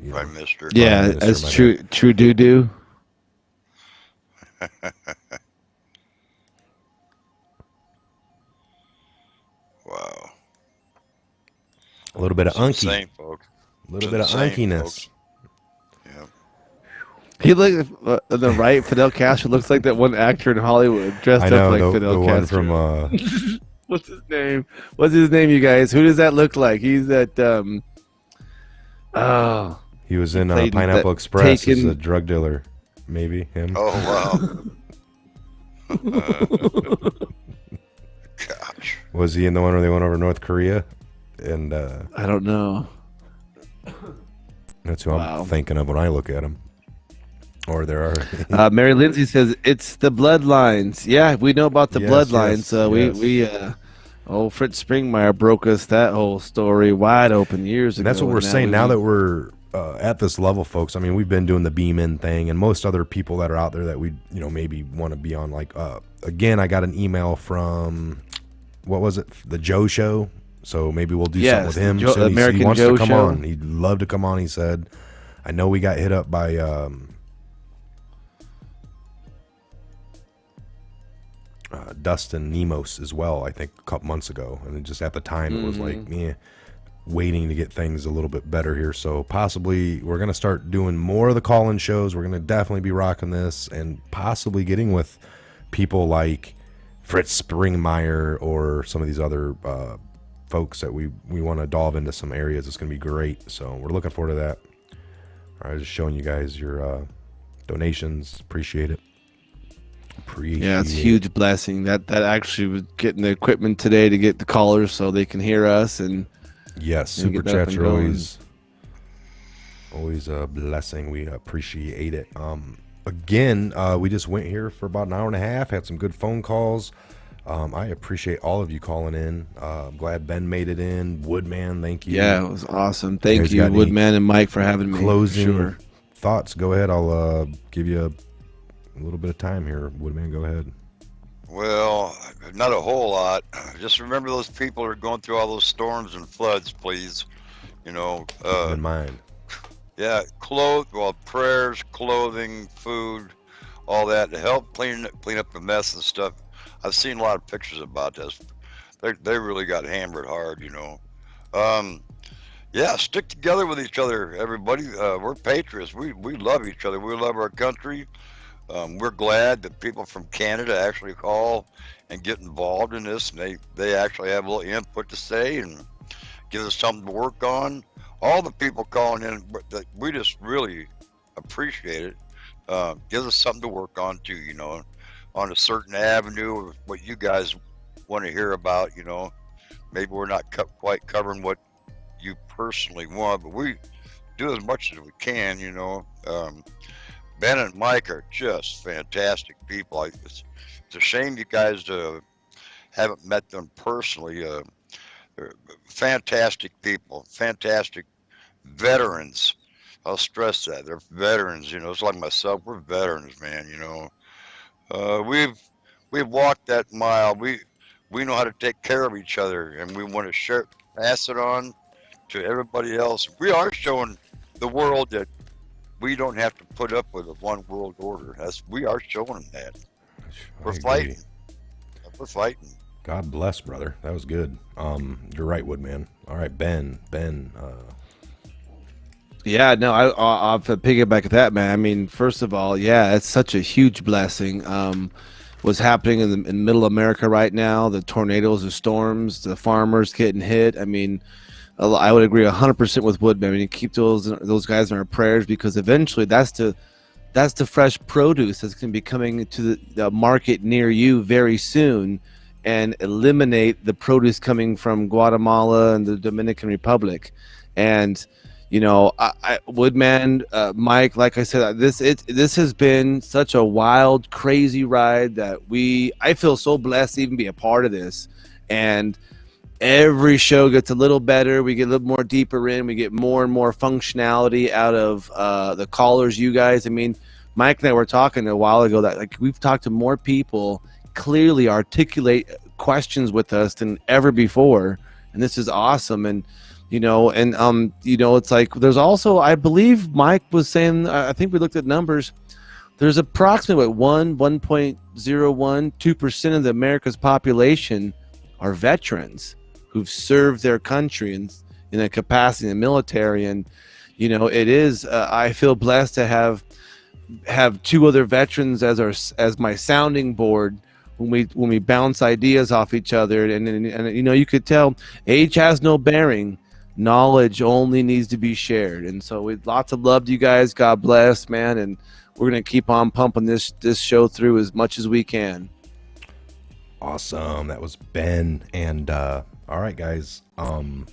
Prime Minister. Yeah, as true doo-doo. Wow. A little bit of unky. Same, folks. A little bit of unkiness. Yeah. He looks on the right. Fidel Castro looks like that one actor in Hollywood dressed up like Fidel Castro. One from What's his name? What's his name, you guys? Who does that look like? He's that. He was in Pineapple Express as a drug dealer. Maybe him. Oh wow. Gosh. Was he in the one where they went over North Korea? And I don't know. That's who I'm thinking of when I look at him. Or there are. Mary Lindsay says it's the bloodlines. Yeah, we know about the bloodlines. Fritz Springmeyer broke us that whole story wide open years ago. That's what we're saying. Now that we're at this level, folks, I mean, we've been doing the beam in thing, and most other people that are out there that we, maybe want to be on. Like, again, I got an email from, what was it, the Joe Show. So maybe we'll do something with him. So he wants to come on. He'd love to come on. He said, I know we got hit up by Dustin Nemos as well, I think a couple months ago, and just at the time it was like waiting to get things a little bit better here. So possibly we're going to start doing more of the call-in shows. We're going to definitely be rocking this, and possibly getting with people like Fritz Springmeyer or some of these other folks that we want to delve into some areas. It's going to be great. So we're looking forward to that. All right, just showing you guys your donations. Appreciate it. Yeah, it's a huge blessing. That actually was getting the equipment today to get the callers so they can hear us. And yes, super chats are always a blessing. We appreciate it. Again, we just went here for about an hour and a half, had some good phone calls. I appreciate all of you calling in. I'm glad Ben made it in. Woodman, thank you. Yeah, it was awesome. Thank you, Woodman and Mike, for having me. Closing thoughts. Go ahead. I'll give you a little bit of time here. Woodman, go ahead. Well, not a whole lot. Just remember those people who are going through all those storms and floods, please. Keep in mind. Yeah, prayers, clothing, food, all that to help clean up the mess and stuff. I've seen a lot of pictures about this. They really got hammered hard, Yeah, stick together with each other, everybody. We're patriots. We love each other. We love our country. We're glad that people from Canada actually call and get involved in this, and they actually have a little input to say and give us something to work on. All the people calling in, we just really appreciate it. Gives us something to work on too, on a certain avenue of what you guys want to hear about. Maybe we're not quite covering what you personally want, but we do as much as we can. Ben and Mike are just fantastic people. It's a shame you guys haven't met them personally. They're fantastic people, fantastic veterans. I'll stress that they're veterans. It's like myself. We're veterans, man. We've walked that mile. We know how to take care of each other, and we want to pass it on to everybody else. We are showing the world that we don't have to put up with a one world order. We are showing them that. We're fighting. We're fighting. God bless, brother. That was good. You're right, Woodman. All right, Ben. Yeah, no, I'll piggyback at that, man. I mean, first of all, yeah, it's such a huge blessing. What's happening in middle America right now, the tornadoes, the storms, the farmers getting hit. I mean, I would agree 100% with Woodman. I mean, keep those guys in our prayers, because eventually that's the fresh produce that's going to be coming to the market near you very soon, and eliminate the produce coming from Guatemala and the Dominican Republic. And Woodman, Mike, like I said, this has been such a wild, crazy ride that I feel so blessed to even be a part of this. And every show gets a little better. We get a little more deeper in. We get more and more functionality out of the callers, you guys. I mean, Mike and I were talking a while ago that we've talked to more people clearly articulate questions with us than ever before, and this is awesome. And it's like there's also, I believe Mike was saying, I think we looked at numbers, there's approximately 1.012% of America's population are veterans who've served their country in a capacity in the military. And it is I feel blessed to have two other veterans as my sounding board when we bounce ideas off each other. And you could tell age has no bearing. Knowledge only needs to be shared. And so lots of love to you guys. God bless, man. And we're going to keep on pumping this show through as much as we can. Awesome. That was Ben. And all right, guys. I'm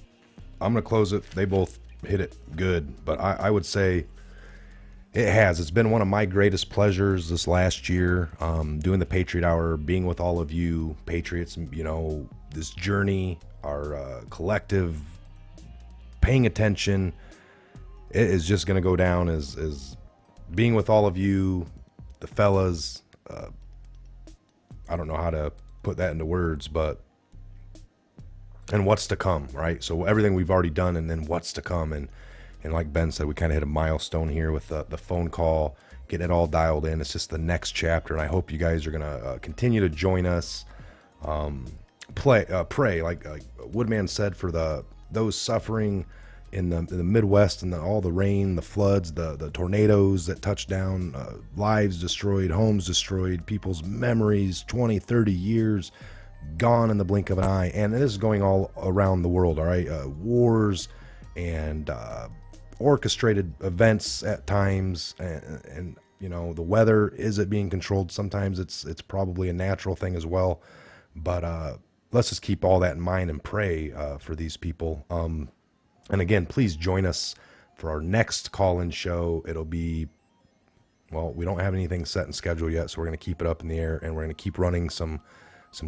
going to close it. They both hit it good, but I would say it's been one of my greatest pleasures this last year, doing the Patriot Hour, being with all of you patriots, this journey, our collective paying attention, it is just going to go down as being with all of you, the fellas. I don't know how to put that into words, but and what's to come, right? So everything we've already done, and then what's to come, and like Ben said, we kind of hit a milestone here with the phone call, getting it all dialed in. It's just the next chapter, and I hope you guys are gonna continue to join us. Pray, like Woodman said, for those suffering in the Midwest, and all the rain, the floods, the tornadoes that touched down, lives destroyed, homes destroyed, people's memories, 20, 30 years gone in the blink of an eye. And this is going all around the world, all right? Wars and orchestrated events at times, and you know, the weather, is it being controlled? Sometimes it's probably a natural thing as well, but let's just keep all that in mind and pray for these people. And again, please join us for our next call-in show. It'll be, well, we don't have anything set in schedule yet, so we're going to keep it up in the air, and we're going to keep running some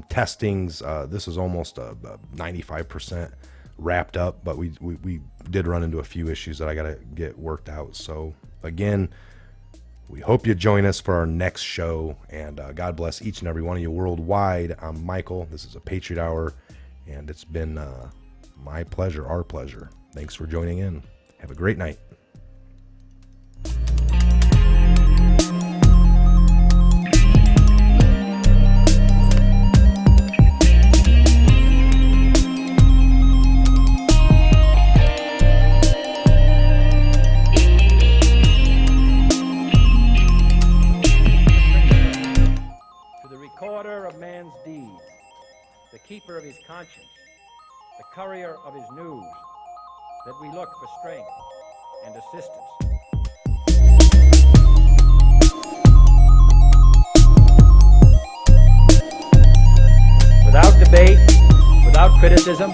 testings. This is almost 95% wrapped up, but we did run into a few issues that I got to get worked out. So again, we hope you join us for our next show, and God bless each and every one of you worldwide. I'm Michael. This is a Patriot Hour, and it's been my pleasure, our pleasure. Thanks for joining in. Have a great night. Of man's deeds, the keeper of his conscience, the courier of his news, that we look for strength and assistance. Without debate, without criticism,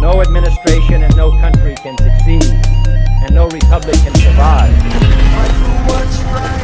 no administration and no country can succeed, and no republic can survive. Fight for what's right.